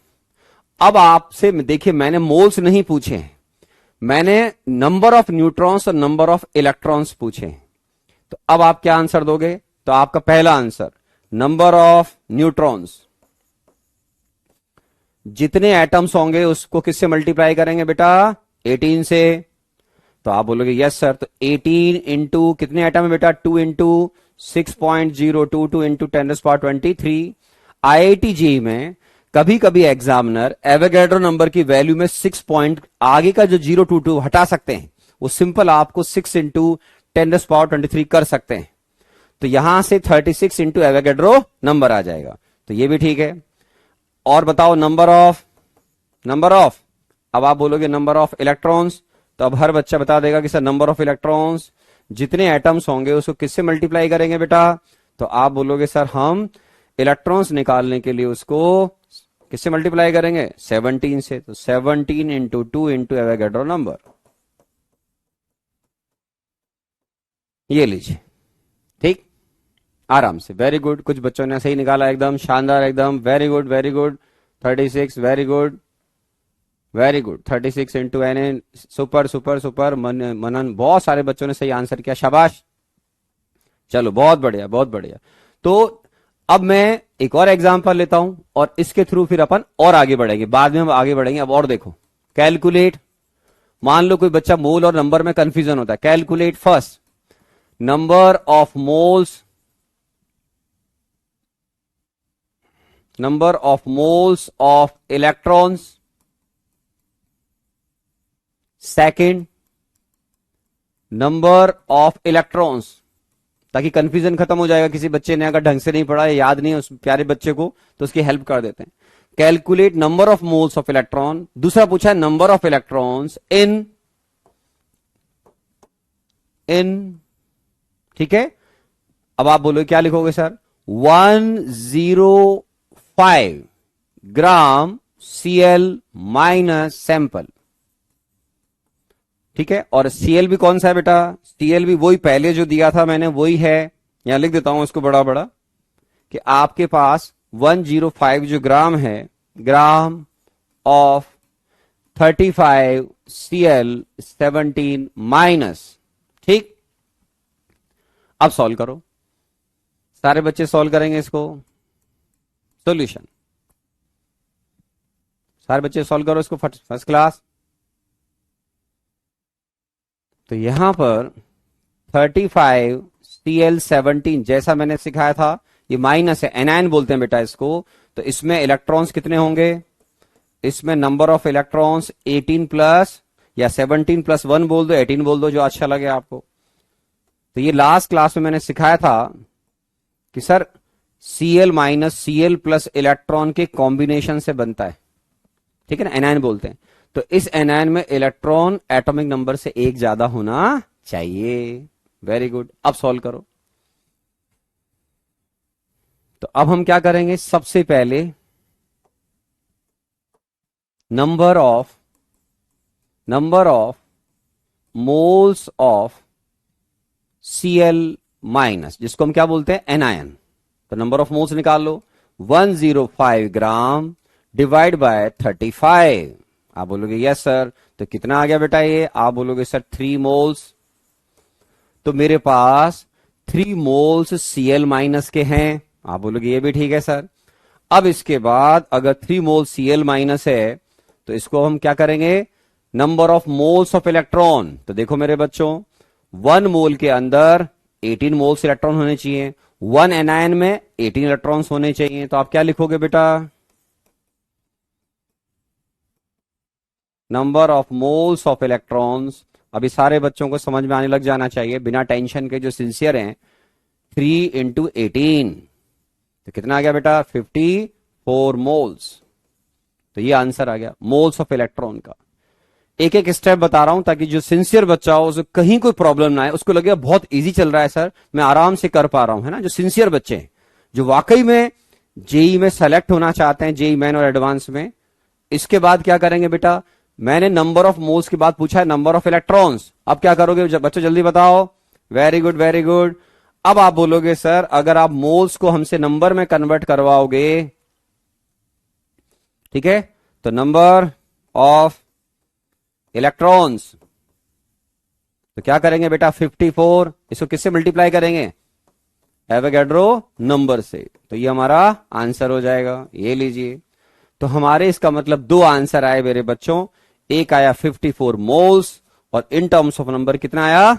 [SPEAKER 1] अब आपसे देखिए, मैंने मोल्स नहीं पूछे हैं, मैंने नंबर ऑफ न्यूट्रॉन्स और नंबर ऑफ इलेक्ट्रॉन्स पूछे हैं। तो अब आप क्या आंसर दोगे? तो आपका पहला आंसर नंबर ऑफ न्यूट्रॉन्स, जितने एटम्स होंगे उसको किससे मल्टीप्लाई करेंगे बेटा? 18 से। तो आप बोलोगे यस सर। तो 18 इंटू कितने एटम है बेटा? 2 इंटू 6.022 इंटू 10⁻23। IIT JEE में कभी कभी एग्जामिनर एवोगैड्रो नंबर की वैल्यू में 6 पॉइंट आगे का जो 022 हटा सकते हैं, वो सिंपल आपको 6 इंटू 10⁻23 कर सकते हैं। तो यहां से 36 इंटू एवोगैड्रो नंबर आ जाएगा। तो ये भी ठीक है। और बताओ नंबर ऑफ अब आप बोलोगे नंबर ऑफ इलेक्ट्रॉन्स, तो अब हर बच्चा बता देगा कि सर नंबर ऑफ इलेक्ट्रॉन्स, जितने एटम्स होंगे उसको किससे मल्टीप्लाई करेंगे बेटा? तो आप बोलोगे सर हम इलेक्ट्रॉन्स निकालने के लिए उसको किससे मल्टीप्लाई करेंगे? 17 से। तो 17 इंटू 2 इंटू एवोगैड्रो नंबर। ये लीजिए, ठीक, आराम से। वेरी गुड, कुछ बच्चों ने सही निकाला, एकदम शानदार, एकदम very good, very good. 36, very good, very good. 36 into N, super super super. Manan, बहुत सारे बच्चों ने सही आंसर किया, शाबाश। चलो बहुत बढ़िया, बहुत बढ़िया। तो अब मैं एक और एग्जांपल लेता हूं और इसके थ्रू फिर अपन और आगे बढ़ेंगे, बाद में हम आगे बढ़ेंगे। अब और देखो, कैलकुलेट। मान लो कोई बच्चा मोल और नंबर में कंफ्यूजन होता है। Calculate first number of moles, number of moles of electrons. Second, number of electrons, ताकि कंफ्यूजन खत्म हो जाएगा। किसी बच्चे ने अगर ढंग से नहीं पढ़ा या याद नहीं है उस प्यारे बच्चे को, तो उसकी हेल्प कर देते हैं। Calculate number of moles of electron. दूसरा पूछा है नंबर ऑफ इलेक्ट्रॉन्स इन ठीक है। अब आप बोलोगे क्या लिखोगे सर? 105 ग्राम Cl माइनस सैंपल, ठीक है। और Cl भी कौन सा है बेटा? Cl भी वही पहले जो दिया था मैंने, वही है। यहां लिख देता हूं इसको बड़ा बड़ा, कि आपके पास 105 जो ग्राम है, ग्राम ऑफ 35 Cl17 माइनस, ठीक। अब सॉल्व करो, सारे बच्चे सॉल्व करेंगे इसको। सॉल्यूशन, सारे बच्चे सॉल्व करो इसको, फर्स्ट क्लास। तो यहां पर 35 Cl17 जैसा मैंने सिखाया था, ये माइनस है, एनायन बोलते हैं बेटा इसको। तो इसमें इलेक्ट्रॉन्स कितने होंगे? इसमें नंबर ऑफ इलेक्ट्रॉन्स 18 प्लस या 17 प्लस 1 बोल दो, 18 बोल दो, जो अच्छा लगे आपको। तो ये लास्ट क्लास में मैंने सिखाया था कि sir Cl minus Cl plus electron के कॉम्बिनेशन से बनता है, ठीक है ना, एनायन बोलते हैं। तो इस एनायन में इलेक्ट्रॉन एटॉमिक नंबर से एक ज्यादा होना चाहिए। Very good. अब सॉल्व करो। तो अब हम क्या करेंगे? सबसे पहले number of moles of Cl minus, जिसको हम क्या बोलते हैं? एनायन। तो नंबर ऑफ मोल्स निकाल लो। 105 ग्राम डिवाइड बाय 35। आप बोलोगे यस सर। तो कितना आ गया बेटा ये? आप बोलोगे सर 3 मोल्स। तो मेरे पास 3 मोल्स Cl माइनस के हैं। आप बोलोगे ये भी ठीक है सर। अब इसके बाद अगर 3 मोल Cl माइनस है, तो इसको हम क्या करेंगे? Number of moles of electron. तो देखो मेरे बच्चों, 1 मोल के अंदर 18 मोल्स इलेक्ट्रॉन होने चाहिए, 1 एनायन में 18 इलेक्ट्रॉन्स होने चाहिए। तो आप क्या लिखोगे बेटा? Number of moles of electrons. अभी सारे बच्चों को समझ में आने लग जाना चाहिए, बिना टेंशन के, जो सिंसियर हैं। 3 इंटू 18, तो कितना आ गया बेटा? 54 मोल्स। तो ये आंसर आ गया मोल्स ऑफ इलेक्ट्रॉन का। एक एक स्टेप बता रहा हूं ताकि जो सिंसियर बच्चा हो उसे कहीं कोई प्रॉब्लम ना आए, उसको लगेगा बहुत इजी चल रहा है सर, मैं आराम से कर पा रहा हूं, है ना। जो सिंसियर बच्चे हैं, जो वाकई में जेई में सेलेक्ट होना चाहते हैं, जेई मेन और एडवांस में, इसके बाद क्या करेंगे बेटा, मैंने नंबर ऑफ मोल्स की बात पूछा है, नंबर ऑफ इलेक्ट्रॉन्स, अब क्या करोगे बच्चों जल्दी बताओ। Very good very good. अब आप बोलोगे सर अगर आप मोल्स को हमसे नंबर में कन्वर्ट करवाओगे, ठीक है, तो नंबर ऑफ इलेक्ट्रॉन्स, तो क्या करेंगे बेटा 54, इसको किससे मल्टीप्लाई करेंगे, एवोगैड्रो नंबर से, तो ये हमारा आंसर हो जाएगा, ये लीजिए। तो हमारे इसका मतलब दो आंसर आए मेरे बच्चों, एक आया 54 मोल्स और इन टर्म्स ऑफ नंबर कितना आया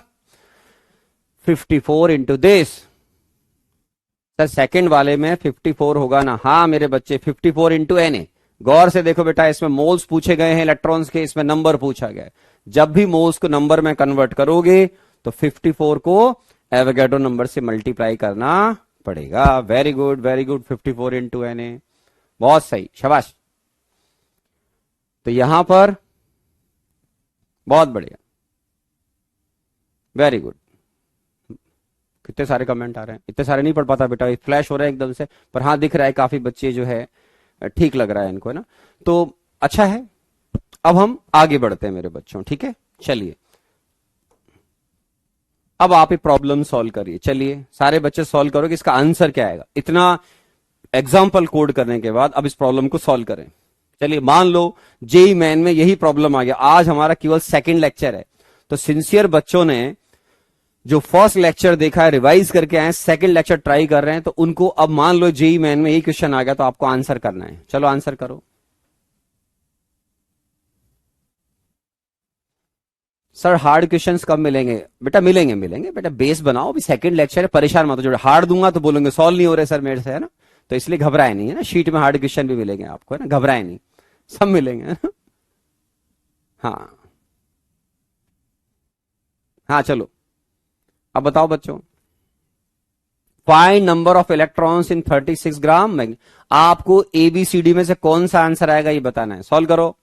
[SPEAKER 1] 54 इंटू दिस। सर सेकंड वाले में 54 होगा ना, हाँ मेरे बच्चे 54 इंटू एन ए। गौर से देखो बेटा, इसमें मोल्स पूछे गए हैं इलेक्ट्रॉन्स के, इसमें नंबर पूछा गया है। जब भी मोल्स को नंबर में कन्वर्ट करोगे तो 54 को एवोगैड्रो नंबर से मल्टीप्लाई करना पड़ेगा। Very good very good, 54 into N A, बहुत सही, शाबाश। तो यहां पर बहुत बढ़िया, वेरी गुड। कितने सारे कमेंट आ रहे हैं, इतने सारे नहीं पढ़ पाता बेटा, फ्लैश हो रहा है एकदम से, पर हाँ दिख रहा है काफी बच्चे जो है ठीक लग रहा है इनको, है ना, तो अच्छा है। अब हम आगे बढ़ते हैं मेरे बच्चों, ठीक है, चलिए अब आप ये प्रॉब्लम सॉल्व करिए। चलिए सारे बच्चे सॉल्व करो कि इसका आंसर क्या आएगा। इतना एग्जाम्पल कोड करने के बाद अब इस प्रॉब्लम को सॉल्व करें। चलिए मान लो जेई मेन में यही प्रॉब्लम आ गया, आज हमारा केवल सेकंड लेक्चर है, तो सिंसियर बच्चों ने जो फर्स्ट लेक्चर देखा है रिवाइज करके आए, सेकंड लेक्चर ट्राई कर रहे हैं, तो उनको अब मान लो जेई मेन में यही क्वेश्चन आ गया तो आपको आंसर करना है। चलो आंसर करो। सर हार्ड क्वेश्चंस कब मिलेंगे बेटा, मिलेंगे मिलेंगे बेटा, बेस बनाओ, अभी सेकंड लेक्चर है, परेशान मत हो। जो हार्ड दूंगा तो बोलेंगे सॉल्व नहीं हो रहे सर मेरे से, है ना, तो इसलिए घबराए नहीं, है ना, शीट में हार्ड क्वेश्चन भी मिलेंगे आपको, है ना, घबराए नहीं, सब मिलेंगे, है ना? हाँ हाँ चलो अब बताओ बच्चों, find number of electrons in 36 ग्राम मैग्नी। आपको एबीसीडी में से कौन सा आंसर आएगा ये बताना है, सॉल्व करो।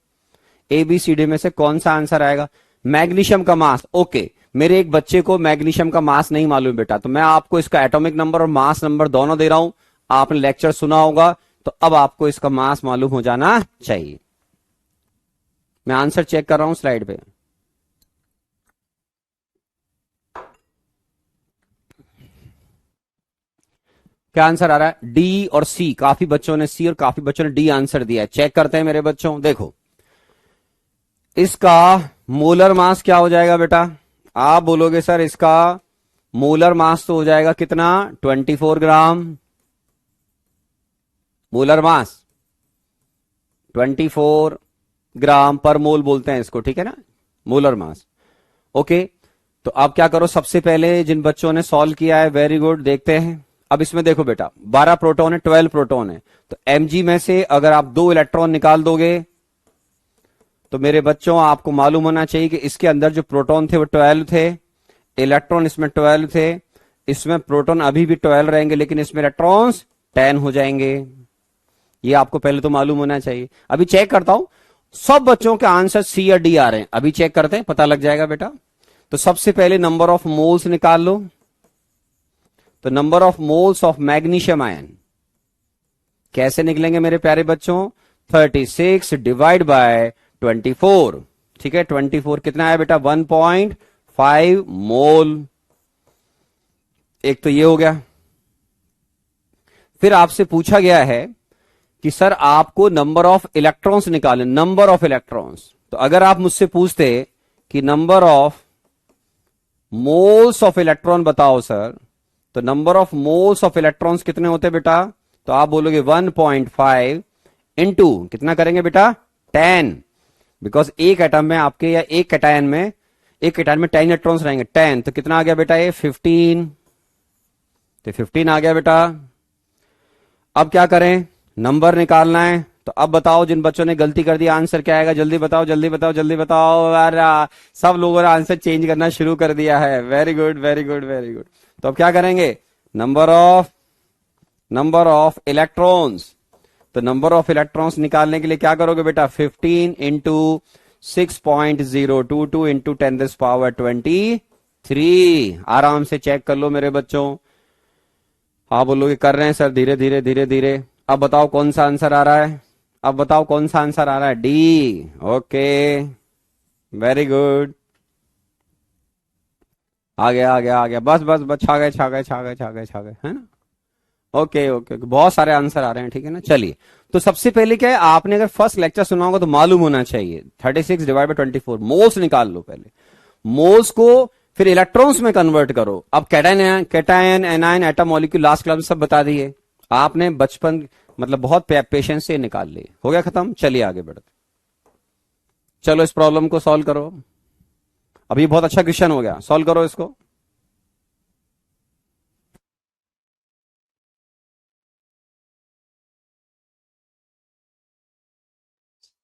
[SPEAKER 1] एबीसीडी में से कौन सा आंसर आएगा, मैग्नीशियम का मास, ओके। मेरे एक बच्चे को मैग्नीशियम का मास नहीं मालूम बेटा, तो मैं आपको इसका एटॉमिक नंबर और मास नंबर दोनों दे रहा हूं, आपने लेक्चर सुना होगा, तो अब आपको इसका मास मालूम हो जाना चाहिए। मैं आंसर चेक कर रहा हूं स्लाइड पे। क्या आंसर आ रहा है, डी और सी। काफी बच्चों ने सी और काफी बच्चों ने डी आंसर दिया है। चेक करते हैं मेरे बच्चों, देखो इसका मोलर मास क्या हो जाएगा बेटा, आप बोलोगे सर इसका मोलर मास तो हो जाएगा कितना 24 ग्राम, मोलर मास 24 ग्राम पर मोल बोलते हैं इसको, ठीक है ना, मोलर मास, ओके। तो आप क्या करो, सबसे पहले जिन बच्चों ने सॉल्व किया है वेरी गुड, देखते हैं। अब इसमें देखो बेटा 12 प्रोटॉन है, 12 प्रोटॉन है, तो mg में से अगर आप 2 इलेक्ट्रॉन निकाल दोगे तो मेरे बच्चों आपको मालूम होना चाहिए कि इसके अंदर जो प्रोटॉन थे वो 12 थे, इलेक्ट्रॉन इसमें 12 थे, इसमें प्रोटॉन अभी भी 12 रहेंगे लेकिन इसमें इलेक्ट्रॉन्स 10 हो जाएंगे। ये आपको पहले तो मालूम होना चाहिए। अभी चेक करता हूं सब बच्चों के आंसर सी या डी आ रहे हैं, अभी चेक करते हैं, पता लग जाएगा बेटा। तो सबसे पहले नंबर ऑफ मोल्स निकाल लो, तो number of moles of magnesium ion कैसे निकलेंगे मेरे प्यारे बच्चों, 36 डिवाइड बाय 24, ठीक है, 24 कितना आया बेटा 1.5 मोल। एक तो ये हो गया। फिर आपसे पूछा गया है कि सर आपको नंबर ऑफ इलेक्ट्रॉन्स निकालें, नंबर ऑफ इलेक्ट्रॉन्स। तो अगर आप मुझसे पूछते कि number of moles of electron बताओ सर, तो number of moles of electrons कितने होते बेटा, तो आप बोलोगे 1.5 इंटू कितना करेंगे बेटा 10, बिकॉज एक एटम में आपके या एक कैटायन में 10 इलेक्ट्रॉन्स रहेंगे, 10 तो कितना आ गया बेटा ये 15, तो 15 आ गया बेटा। अब क्या करें, नंबर निकालना है, तो अब बताओ जिन बच्चों ने गलती कर दी आंसर क्या आएगा, जल्दी बताओ जल्दी बताओ जल्दी बताओ। अरे सब लोगों ने आंसर चेंज करना शुरू कर दिया है, very good very good very good. तो अब क्या करेंगे, नंबर ऑफ इलेक्ट्रॉन्स, तो नंबर ऑफ इलेक्ट्रॉन्स निकालने के लिए क्या करोगे बेटा 15 इंटू 6.022 इंटू 10⁻23। आराम से चेक कर लो मेरे बच्चों। आप बोलोगे कर रहे हैं सर, धीरे धीरे धीरे धीरे। अब बताओ कौन सा आंसर आ रहा है, अब बताओ कौन सा आंसर आ रहा है। डी। Okay, very good. आ गया आ गया आ गया, बस बस बस, छा गए छा गए छा गए छा गए छा गए, है ना। ओके ओके, बहुत सारे आंसर आ रहे हैं, ठीक है ना। चलिए, तो सबसे पहले क्या है, आपने अगर फर्स्ट लेक्चर सुना होगा तो मालूम होना चाहिए 36 डिवाइड बाई 24, मोल्स निकाल लो पहले। मोल्स को फिर इलेक्ट्रॉन्स में कन्वर्ट करो। अब cation cation anion atom molecule last class में सब बता दिए आपने, बचपन मतलब बहुत पेशेंस से निकाल लिए। हो गया खत्म। चलिए आगे बढ़ते, चलो इस प्रॉब्लम को सॉल्व करो। अब ये बहुत अच्छा क्वेश्चन हो गया, सॉल्व करो इसको।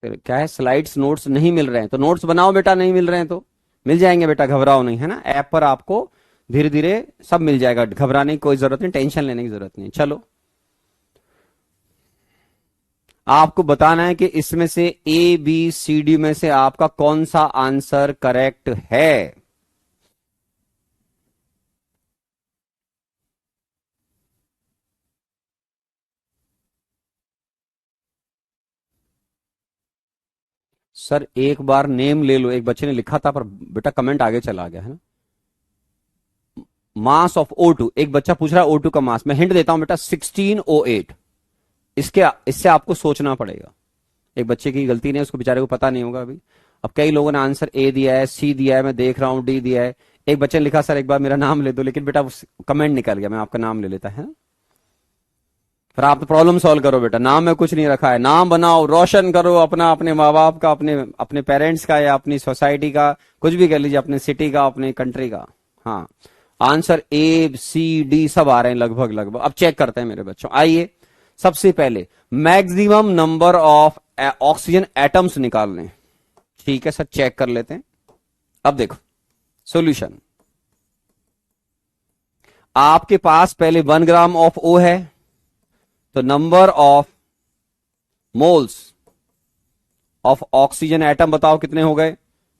[SPEAKER 1] क्या है, स्लाइड्स नोट्स नहीं मिल रहे हैं तो नोट्स बनाओ बेटा, नहीं मिल रहे हैं तो मिल जाएंगे बेटा, घबराओ नहीं, है ना। ऐप पर आपको धीरे धीरे सब मिल जाएगा, घबराने की कोई जरूरत नहीं, टेंशन लेने की जरूरत नहीं। चलो, आपको बताना है कि इसमें से ए बी सी डी में से आपका कौन सा आंसर करेक्ट है। सर एक बार नेम ले लो, एक बच्चे ने लिखा था पर बेटा कमेंट आगे चला गया, है ना। मास ऑफ O2, एक बच्चा पूछ रहा है O2 का मास, मैं हिंट देता हूं बेटा 1608। इसके इससे आपको सोचना पड़ेगा। एक बच्चे की गलती नहीं है, उसको बेचारे को पता नहीं होगा अभी। अब कई लोगों ने आंसर ए दिया है, सी दिया है, मैं देख रहा हूं डी दिया है। एक बच्चे ने लिखा सर एक बार मेरा नाम ले दो, लेकिन बेटा कमेंट निकल गया, मैं आपका नाम ले लेता है। फिर आप प्रॉब्लम सॉल्व करो बेटा, नाम में कुछ नहीं रखा है, नाम बनाओ, रोशन करो अपना, अपने माँ बाप का, अपने अपने पेरेंट्स का, या अपनी सोसाइटी का, कुछ भी कर लीजिए, अपने सिटी का, अपने कंट्री का। हाँ, आंसर ए सी डी सब आ रहे हैं लगभग लगभग। अब चेक करते हैं मेरे बच्चों, आइए। सबसे पहले maximum number of oxygen atoms निकाल लें। ठीक है सर, चेक कर लेते हैं। अब देखो सॉल्यूशन, आपके पास पहले 1 ग्राम ऑफ ओ है, तो number of moles of oxygen atom बताओ कितने हो गए।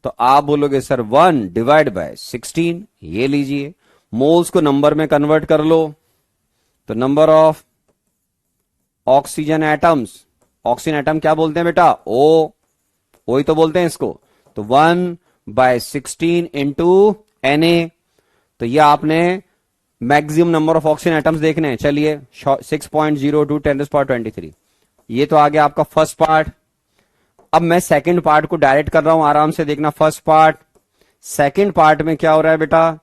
[SPEAKER 1] तो आप बोलोगे सर 1 डिवाइड बाय 16। ये लीजिए, मोल्स को नंबर में कन्वर्ट कर लो, तो number of oxygen atoms, oxygen atom क्या बोलते हैं बेटा, ओ, ही तो बोलते हैं इसको। तो 1/16 इंटू Na। तो ये आपने maximum number of oxygen atoms देखने हैं। चलिए 6.02 10⁻23, ये तो आ गया आपका फर्स्ट पार्ट। अब मैं सेकंड पार्ट को डायरेक्ट कर रहा हूं, आराम से देखना। फर्स्ट पार्ट, सेकंड पार्ट में क्या हो रहा है बेटा,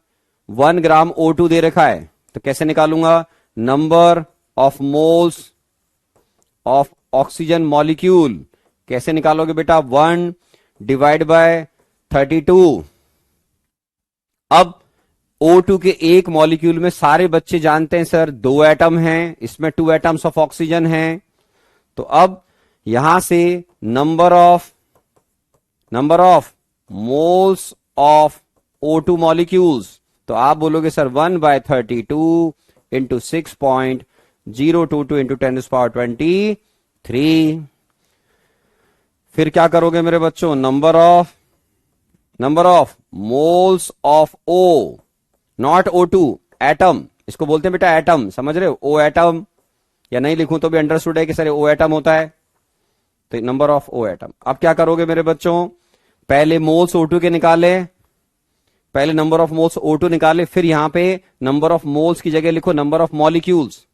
[SPEAKER 1] 1 ग्राम O2 दे रखा है, तो कैसे निकालूंगा, number of moles of oxygen molecule कैसे निकालोगे बेटा, 1 डिवाइड बाय 32। अब O2 के एक मॉलिक्यूल में सारे बच्चे जानते हैं सर 2 एटम हैं, इसमें 2 एटम्स ऑफ ऑक्सीजन हैं। तो अब यहां से number of moles of O2 molecules, तो आप बोलोगे सर 1/32 इंटू 6.022 इंटू 10⁻23। फिर क्या करोगे मेरे बच्चों, number of moles of O, not O2, atom, इसको बोलते हैं बेटा एटम, समझ रहे हो, O एटम, या नहीं लिखूं तो भी अंडरस्टूड है कि सर O एटम होता है, तो नंबर ऑफ O एटम। अब क्या करोगे मेरे बच्चों, पहले मोल्स O2 के निकाले, पहले नंबर ऑफ मोल्स O2 निकाले, फिर यहां पे नंबर ऑफ मोल्स की जगह लिखो नंबर ऑफ मॉलिक्यूल्स,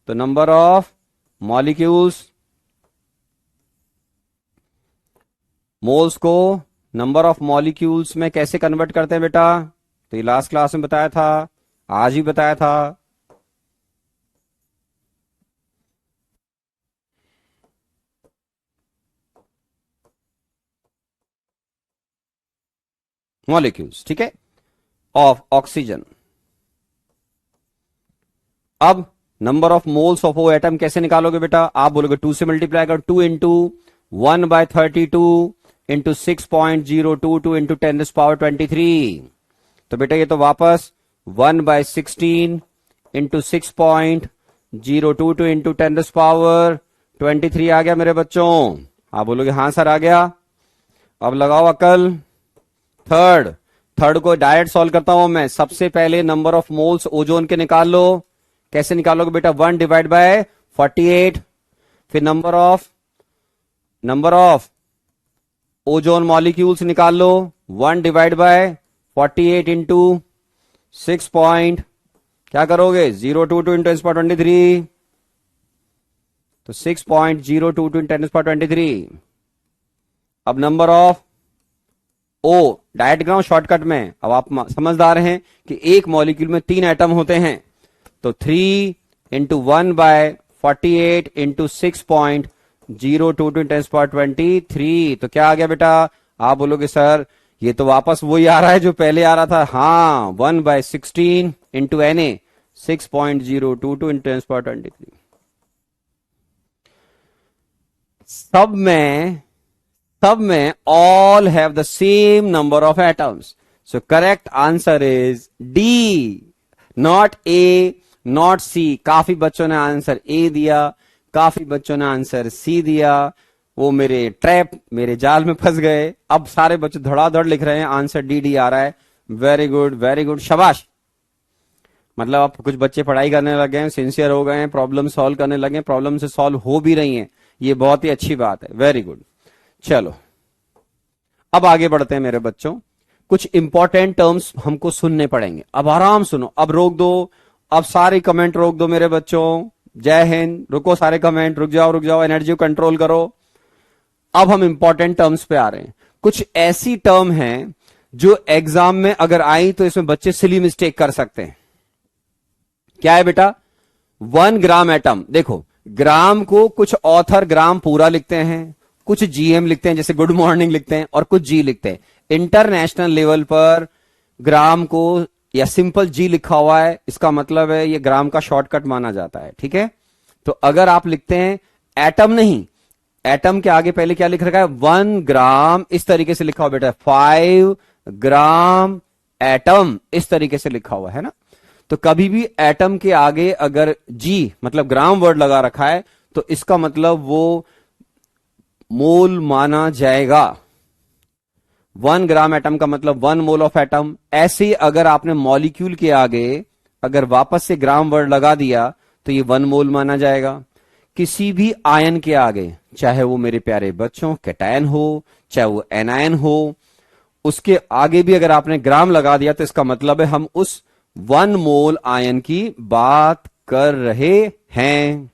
[SPEAKER 1] तो नंबर ऑफ मॉलिक्यूल्स, मोल्स को नंबर ऑफ मॉलिक्यूल्स में कैसे कन्वर्ट करते हैं बेटा, तो ये लास्ट क्लास में बताया था, आज ही बताया था। मॉलिक्यूल्स, ठीक है, ऑफ ऑक्सीजन। अब number of moles of O atom कैसे निकालोगे बेटा, आप बोलोगे 2 से मल्टीप्लाई कर, 2 इंटू 1/32 इंटू 6.022 इंटू 10⁻23। तो बेटा ये तो वापस 1/16 इंटू 6.022 इंटू 10⁻23 आ गया मेरे बच्चों। आप बोलोगे हाँ सर आ गया। अब लगाओ अकल। थर्ड को डायरेक्ट सॉल्व करता हूं मैं। सबसे पहले नंबर ऑफ मोल्स ओजोन के निकाल लो। कैसे निकालोगे बेटा? 1 डिवाइड बाय 48। फिर नंबर ऑफ ओजोन मॉलिक्यूल्स निकाल लो। 1 डिवाइड बाय 48 इंटू 6 पॉइंट, क्या करोगे? 022 इंटू 10^23, तो 6.022 इंटू 10^23। अब number of O direct ground shortcut में। अब आप समझदार हैं कि एक मॉलिक्यूल में 3 एटम होते हैं, तो 3 इंटू 1 बाय 48 इंटू 6.022 10^23। तो क्या आ गया बेटा? आप बोलोगे सर ये तो वापस वही आ रहा है जो पहले आ रहा था। हाँ, 1 बाय 16 इंटू Na 6.022 इंटू 10^23। सब में all have the same number of atoms. So correct answer is D, not A, not C. काफी बच्चों ने आंसर A दिया, काफी बच्चों ने आंसर C दिया। वो मेरे जाल में फंस गए। अब सारे बच्चे धड़ाधड़ लिख रहे हैं, आंसर डी आ रहा है। वेरी गुड, शाबाश। मतलब अब कुछ बच्चे पढ़ाई करने लगे हैं, सिंसियर हो गए हैं, प्रॉब्लम सॉल्व करने लगे हैं, प्रॉब्लम से सॉल्व हो भी रही हैं। ये बहुत ही अच्छी बात है, वेरी गुड। चलो अब आगे बढ़ते हैं मेरे बच्चों। कुछ इंपॉर्टेंट टर्म्स हमको सुनने पड़ेंगे। अब आराम सुनो, अब रोक दो, अब सारे कमेंट रोक दो मेरे बच्चों। जय हिंद। रुको सारे कमेंट, रुक जाओ, एनर्जी को कंट्रोल करो। अब हम इंपॉर्टेंट टर्म्स पे आ रहे हैं। कुछ ऐसी टर्म हैं जो एग्जाम में अगर आई तो इसमें बच्चे सिली मिस्टेक कर सकते हैं। क्या है बेटा? 1 ग्राम एटम। देखो, ग्राम को कुछ ऑथर ग्राम पूरा लिखते हैं, कुछ जीएम लिखते हैं, जैसे गुड मॉर्निंग लिखते हैं, और कुछ जी लिखते हैं। इंटरनेशनल लेवल पर ग्राम को या सिंपल जी लिखा हुआ है, इसका मतलब है ये ग्राम का शॉर्टकट माना जाता है। ठीक है, तो अगर आप लिखते हैं एटम नहीं, एटम के आगे पहले क्या लिख रखा है? 1 ग्राम, इस तरीके से लिखा हुआ बेटा। 5 ग्राम एटम, इस तरीके से लिखा हुआ है ना। तो कभी भी एटम के आगे अगर जी मतलब ग्राम वर्ड लगा रखा है तो इसका मतलब वो मोल माना जाएगा। 1 ग्राम एटम का मतलब 1 मोल ऑफ एटम। ऐसे अगर आपने मॉलिक्यूल के आगे अगर वापस से ग्राम वर्ड लगा दिया तो ये 1 मोल माना जाएगा। किसी भी आयन के आगे, चाहे वो मेरे प्यारे बच्चों कैटायन हो, चाहे वो एनायन हो, उसके आगे भी अगर आपने ग्राम लगा दिया तो इसका मतलब है हम उस 1 मोल आयन की बात कर रहे हैं।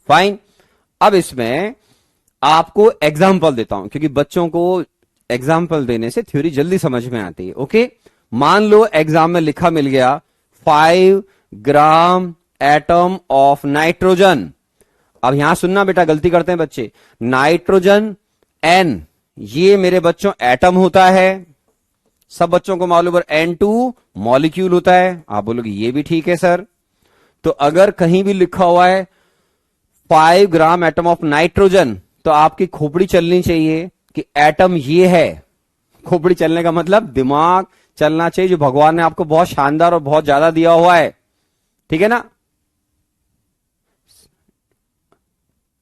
[SPEAKER 1] फाइन। अब इसमें आपको एग्जाम्पल देता हूं, क्योंकि बच्चों को एग्जाम्पल देने से थ्योरी जल्दी समझ में आती है। ओके, मान लो एग्जाम में लिखा मिल गया 5 ग्राम एटम ऑफ नाइट्रोजन। अब यहां सुनना बेटा, गलती करते हैं बच्चे। नाइट्रोजन N, ये मेरे बच्चों एटम होता है, सब बच्चों को मालूम है। N2 मॉलिक्यूल होता है। आप बोलोगे ये भी ठीक है सर। तो अगर कहीं भी लिखा हुआ है 5 ग्राम एटम ऑफ नाइट्रोजन, तो आपकी खोपड़ी चलनी चाहिए कि एटम ये है। खोपड़ी चलने का मतलब दिमाग चलना चाहिए, जो भगवान ने आपको बहुत शानदार और बहुत ज्यादा दिया हुआ है। ठीक है ना?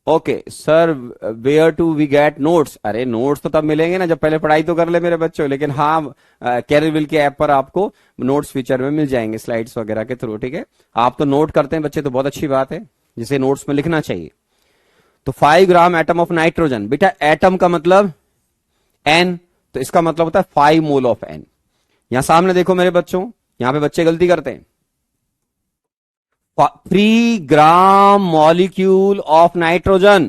[SPEAKER 1] Okay sir, where to we get notes? अरे नोट्स तो तब मिलेंगे ना जब पहले पढ़ाई तो कर ले मेरे बच्चों। लेकिन हाँ, कैरियरविल के ऐप पर आपको नोट्स फीचर में मिल जाएंगे, स्लाइड्स वगैरह के थ्रू। ठीक है, आप तो नोट करते हैं बच्चे, तो बहुत अच्छी बात है, जिसे नोट्स में लिखना चाहिए। तो 5 ग्राम एटम ऑफ नाइट्रोजन, बेटा एटम का मतलब N, तो इसका मतलब होता है 5 मोल ऑफ N। यहां सामने देखो मेरे बच्चों, यहां पे बच्चे गलती करते हैं। 3 ग्राम मॉलिक्यूल ऑफ नाइट्रोजन,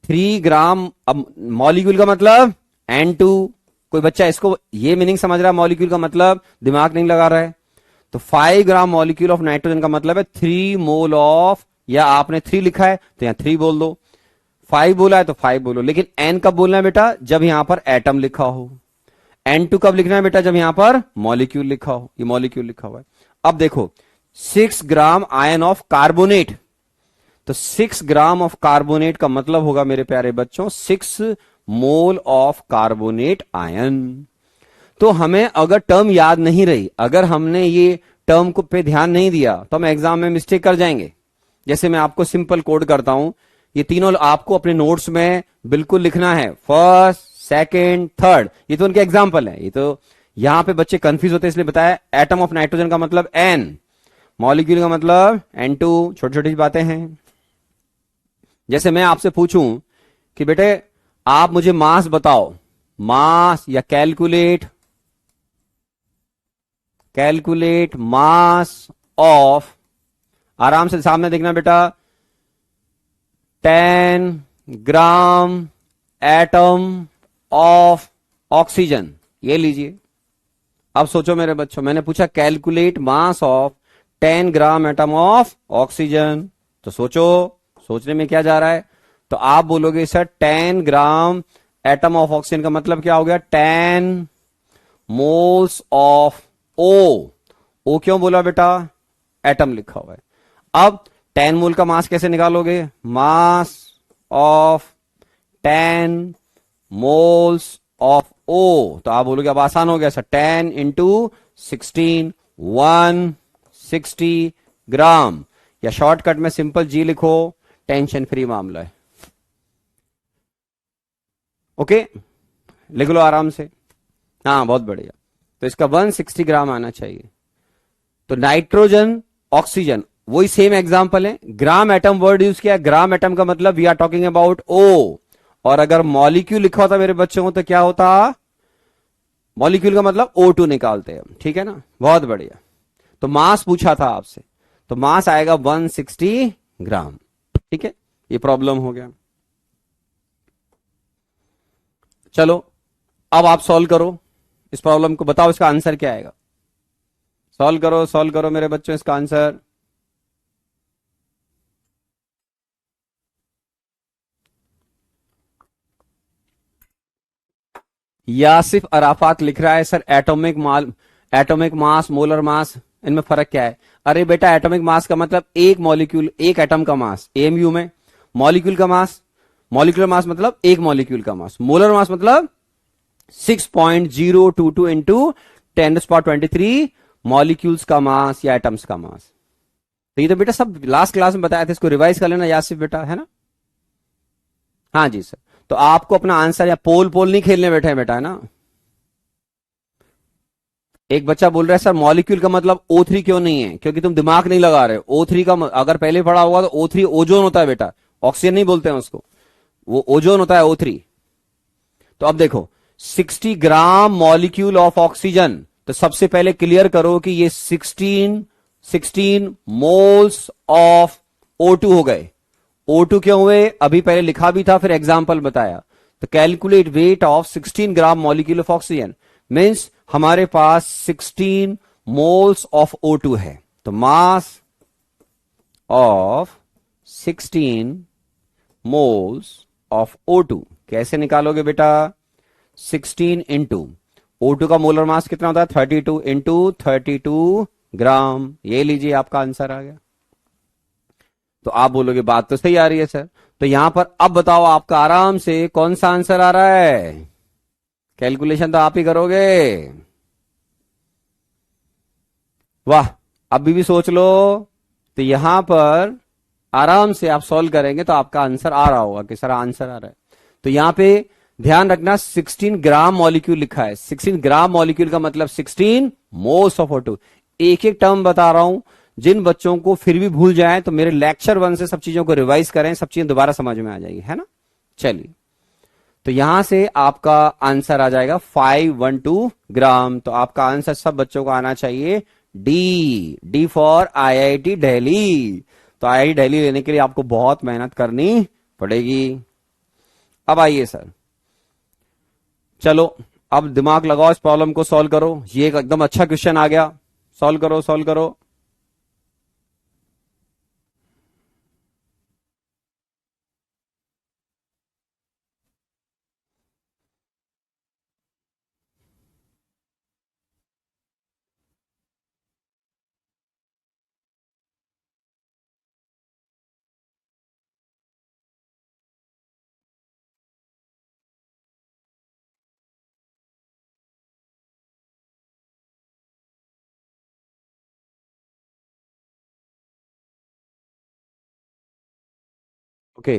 [SPEAKER 1] 3 ग्राम। अब मॉलिक्यूल का मतलब N2। कोई बच्चा इसको ये मीनिंग समझ रहा है मॉलिक्यूल का मतलब, दिमाग नहीं लगा रहा है। तो 5 ग्राम मॉलिक्यूल ऑफ नाइट्रोजन का मतलब है 3 मोल ऑफ, या आपने 3 लिखा है तो यहां 3 बोल दो, 5 बोला है तो 5 बोलो। लेकिन N कब बोलना है बेटा? जब यहां पर एटम लिखा हो। N2 कब लिखना है बेटा? जब यहां पर मॉलिक्यूल लिखा हो। ये मॉलिक्यूल लिखा हुआ है। अब देखो 6 ग्राम आयन ऑफ कार्बोनेट, तो 6 ग्राम ऑफ कार्बोनेट का मतलब होगा मेरे प्यारे बच्चों 6 मोल ऑफ कार्बोनेट आयन। तो हमें अगर टर्म याद नहीं रही, अगर हमने ये टर्म को पे ध्यान नहीं दिया, तो हम एग्जाम में मिस्टेक कर जाएंगे। जैसे मैं आपको सिंपल कोड करता हूं, ये तीनों आपको अपने नोट्स में बिल्कुल लिखना है। फर्स्ट, सेकेंड, थर्ड, ये तो उनके एग्जाम्पल है। ये तो यहां पे बच्चे कंफ्यूज होते हैं इसलिए बताया। एटम ऑफ नाइट्रोजन का मतलब एन, मॉलिक्यूल का मतलब N2, छोटी छोटी बातें हैं। जैसे मैं आपसे पूछूं कि बेटे आप मुझे मास बताओ, मास या कैलकुलेट, कैलकुलेट मास ऑफ, आराम से सामने देखना बेटा, 10 ग्राम एटम ऑफ ऑक्सीजन, ये लीजिए। अब सोचो मेरे बच्चों, मैंने पूछा calculate mass of 10 gram atom of oxygen, तो सोचो, सोचने में क्या जा रहा है। तो आप बोलोगे sir 10 gram atom of oxygen का मतलब क्या हो गया, 10 मोल्स ऑफ ओ। ओ क्यों बोला बेटा, एटम लिखा हुआ है। अब 10 मोल का मास कैसे निकालोगे, mass of 10 moles of O, तो आप बोलोगे अब आसान हो गया सर, 10 × 16, 160 ग्राम, या शॉर्टकट में सिंपल जी लिखो, टेंशन फ्री मामला है। ओके, लिख लो आराम से। हाँ बहुत बढ़िया, तो इसका 160 ग्राम आना चाहिए। तो नाइट्रोजन, ऑक्सीजन, वही सेम एग्जांपल है। ग्राम एटम वर्ड यूज किया, ग्राम एटम का मतलब वी आर टॉकिंग अबाउट ओ, और अगर मॉलिक्यूल लिखा होता मेरे बच्चों को तो क्या होता, मॉलिक्यूल का मतलब O2 निकालते हैं, ठीक है ना, बहुत बढ़िया। तो मास पूछा था आपसे, तो मास आएगा 160 ग्राम, ठीक है, ये प्रॉब्लम हो गया। चलो अब आप सॉल्व करो इस प्रॉब्लम को, बताओ इसका आंसर क्या आएगा। सॉल्व करो मेरे बच्चों इसका आंसर। यासिफ अराफात लिख रहा है sir atomic mass, molar mass, इनमें फर्क क्या है। अरे बेटा एटॉमिक मास का मतलब एक मॉलिक्यूल, एक एटम का मास एमयू में, मॉलिक्यूल का मास, मॉलिक्यूलर मास मतलब एक मॉलिक्यूल का मास, मोलर मास मतलब 6.022 इंटू 10⁻23 मॉलिक्यूल्स का मास या एटम्स का मास। तो ये तो बेटा सब लास्ट क्लास में बताया था, इसको रिवाइज कर लेना यासिफ बेटा, है ना। हाँ जी सर, तो आपको अपना आंसर, या पोल पोल नहीं खेलने बैठे हैं बेटा, है ना। एक बच्चा बोल रहा है सर मॉलिक्यूल का मतलब O3 क्यों नहीं है, क्योंकि तुम दिमाग नहीं लगा रहे हो। O3 का अगर पहले पढ़ा होगा तो O3 ओजोन होता है बेटा, ऑक्सीजन नहीं बोलते हैं उसको, वो ओजोन होता है O3। तो अब देखो 60 ग्राम मॉलिक्यूल ऑफ ऑक्सीजन, तो सबसे पहले क्लियर करो कि ये 16 मोल्स ऑफ O2 हो गए। O2 क्यों हुए, अभी पहले लिखा भी था, फिर एग्जाम्पल बताया। तो calculate weight of 16 gram molecule of oxygen, means हमारे पास 16 मोल्स ऑफ O2 है। तो mass of 16 moles of O2 कैसे निकालोगे बेटा, 16 इंटू O2 का मोलर मास कितना होता है, 32 इंटू 32 ग्राम, ये लीजिए आपका आंसर आ गया। तो आप बोलोगे बात तो सही आ रही है सर, तो यहां पर अब बताओ आपका आराम से कौन सा आंसर आ रहा है, कैलकुलेशन तो आप ही करोगे। वाह, अभी भी सोच लो। तो यहां पर आराम से आप सॉल्व करेंगे तो आपका आंसर आ रहा होगा कि सर आंसर आ रहा है। तो यहां पे ध्यान रखना 16 ग्राम मॉलिक्यूल लिखा है, 16 ग्राम मॉलिक्यूल का मतलब 16 मोल्स ऑफ O2। एक एक टर्म बता रहा हूं, जिन बच्चों को फिर भी भूल जाए तो मेरे लेक्चर 1 से सब चीजों को रिवाइज करें, सब चीजें दोबारा समझ में आ जाएगी, है ना। चलिए, तो यहां से आपका आंसर आ जाएगा 512 ग्राम। तो आपका आंसर सब बच्चों को आना चाहिए डी फॉर IIT दिल्ली। तो IIT दिल्ली लेने के लिए आपको बहुत मेहनत करनी पड़ेगी। अब आइए सर, चलो अब दिमाग लगाओ, इस प्रॉब्लम को सॉल्व करो। ये एक एकदम अच्छा क्वेश्चन आ गया, सॉल्व करो सॉल्व करो। ओके,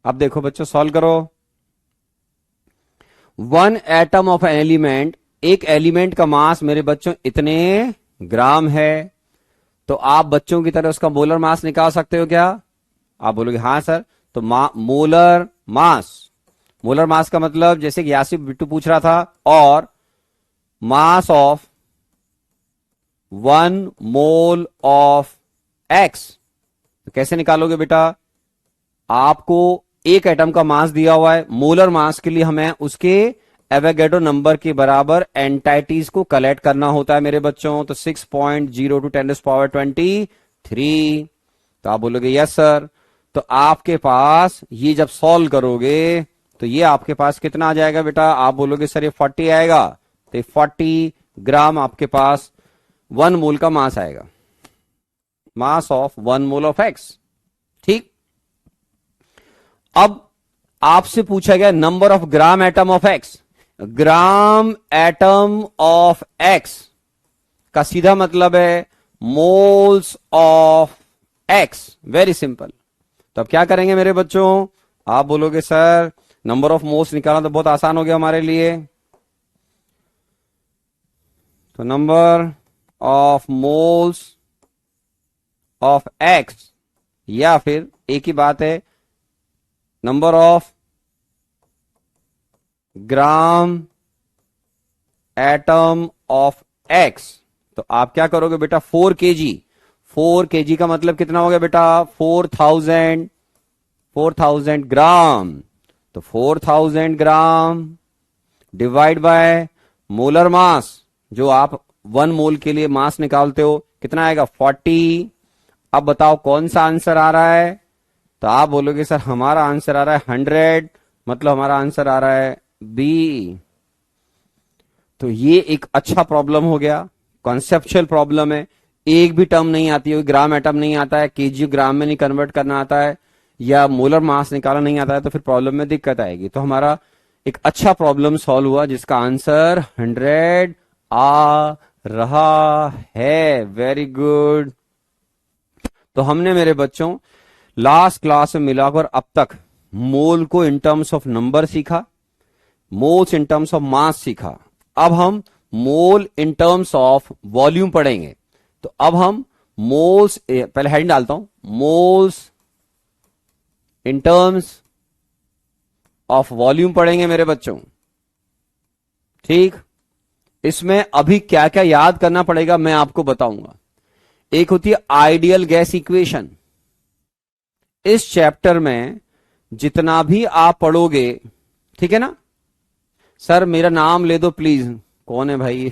[SPEAKER 1] अब देखो बच्चों सॉल्व करो। One atom of an element, एक एलिमेंट का मास मेरे बच्चों इतने ग्राम है। तो आप बच्चों की तरह उसका मोलर मास निकाल सकते हो क्या? आप बोलोगे हाँ सर। तो मोलर मास, मोलर मास का मतलब जैसे कि यासिफ बिट्टू पूछ रहा था, और mass of 1 mole of x. तो कैसे निकालोगे बेटा? आपको एक एटम का मास दिया हुआ है, मोलर मास के लिए हमें उसके एवोगैड्रो नंबर के बराबर एंटाइटीज को कलेक्ट करना होता है मेरे बच्चों। तो 6.02 × 10⁻23। तो आप बोलोगे यस सर। तो आपके पास ये जब सॉल्व करोगे तो ये आपके पास कितना आ जाएगा बेटा? आप बोलोगे सर ये 40 आएगा। तो 40 ग्राम आपके पास 1 मोल का मास आएगा, mass of 1 mole of x. ठीक। अब आपसे पूछा गया number of gram atom of x. Gram atom of x का सीधा मतलब है moles of x. Very simple. तो अब क्या करेंगे मेरे बच्चों? आप बोलोगे सर नंबर ऑफ मोल्स निकालना तो बहुत आसान हो गया हमारे लिए। तो number of moles of x, या फिर एक ही बात है number of gram atom of x. तो आप क्या करोगे बेटा? 4 kg। 4 kg का मतलब कितना हो गया बेटा? 4000 ग्राम। तो 4000 gram divide by molar mass, जो आप 1 मोल के लिए मास निकालते हो, कितना आएगा? 40। अब बताओ कौन सा आंसर आ रहा है? तो आप बोलोगे सर हमारा आंसर आ रहा है 100, मतलब हमारा आंसर आ रहा है बी। तो ये एक अच्छा प्रॉब्लम हो गया, कॉन्सेप्चुअल प्रॉब्लम है। एक भी टर्म नहीं आती है, ग्राम एटम नहीं आता है, केजी ग्राम में नहीं कन्वर्ट करना आता है, या मोलर मास निकालना नहीं आता है, तो फिर प्रॉब्लम में दिक्कत आएगी। तो हमारा एक अच्छा प्रॉब्लम सॉल्व हुआ जिसका आंसर 100 आ रहा है। Very good. तो हमने मेरे बच्चों लास्ट क्लास में मिलाकर अब तक मोल को इन टर्म्स ऑफ नंबर सीखा, moles in terms of mass सीखा। अब हम मोल इन टर्म्स ऑफ वॉल्यूम पढ़ेंगे। तो अब हम मोल्स, पहले हेडिंग डालता हूं, moles in terms of volume पढ़ेंगे मेरे बच्चों। ठीक। इसमें अभी क्या क्या याद करना पड़ेगा मैं आपको बताऊंगा। एक होती है आइडियल गैस इक्वेशन। इस चैप्टर में जितना भी आप पढ़ोगे, ठीक है ना? सर मेरा नाम ले दो प्लीज। कौन है भाई?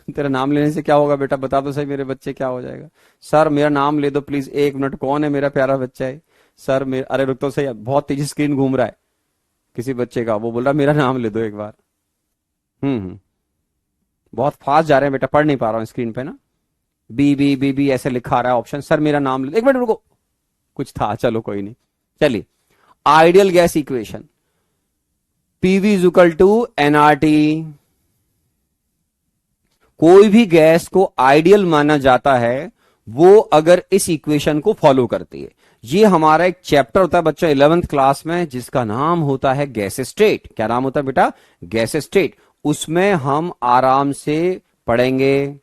[SPEAKER 1] तेरा नाम लेने से क्या होगा बेटा? बता दो सही मेरे बच्चे, क्या हो जाएगा? सर मेरा नाम ले दो प्लीज, 1 मिनट। कौन है मेरा प्यारा बच्चा है? सर मेरा, अरे रुक तो सही, बहुत तेजी स्क्रीन घूम रहा है किसी बच्चे का, वो बोल रहा मेरा नाम ले दो एक बार। बहुत फास्ट जा रहे हैं बेटा, पढ़ नहीं पा रहा हूं स्क्रीन पे ना। बी बी बी बी ऐसे लिखा रहा है ऑप्शन। सर मेरा नाम ले, 1 मिनट रुको, कुछ था, चलो कोई नहीं। चलिए, ideal gas equation, PV is equal to NRT. कोई भी गैस को आइडियल माना जाता है वो अगर इस इक्वेशन को फॉलो करती है। ये हमारा एक चैप्टर होता है बच्चों 11th क्लास में, जिसका नाम होता है गैस स्टेट। क्या नाम होता है बेटा? Gas state. उसमें हम आराम से पढ़ेंगे,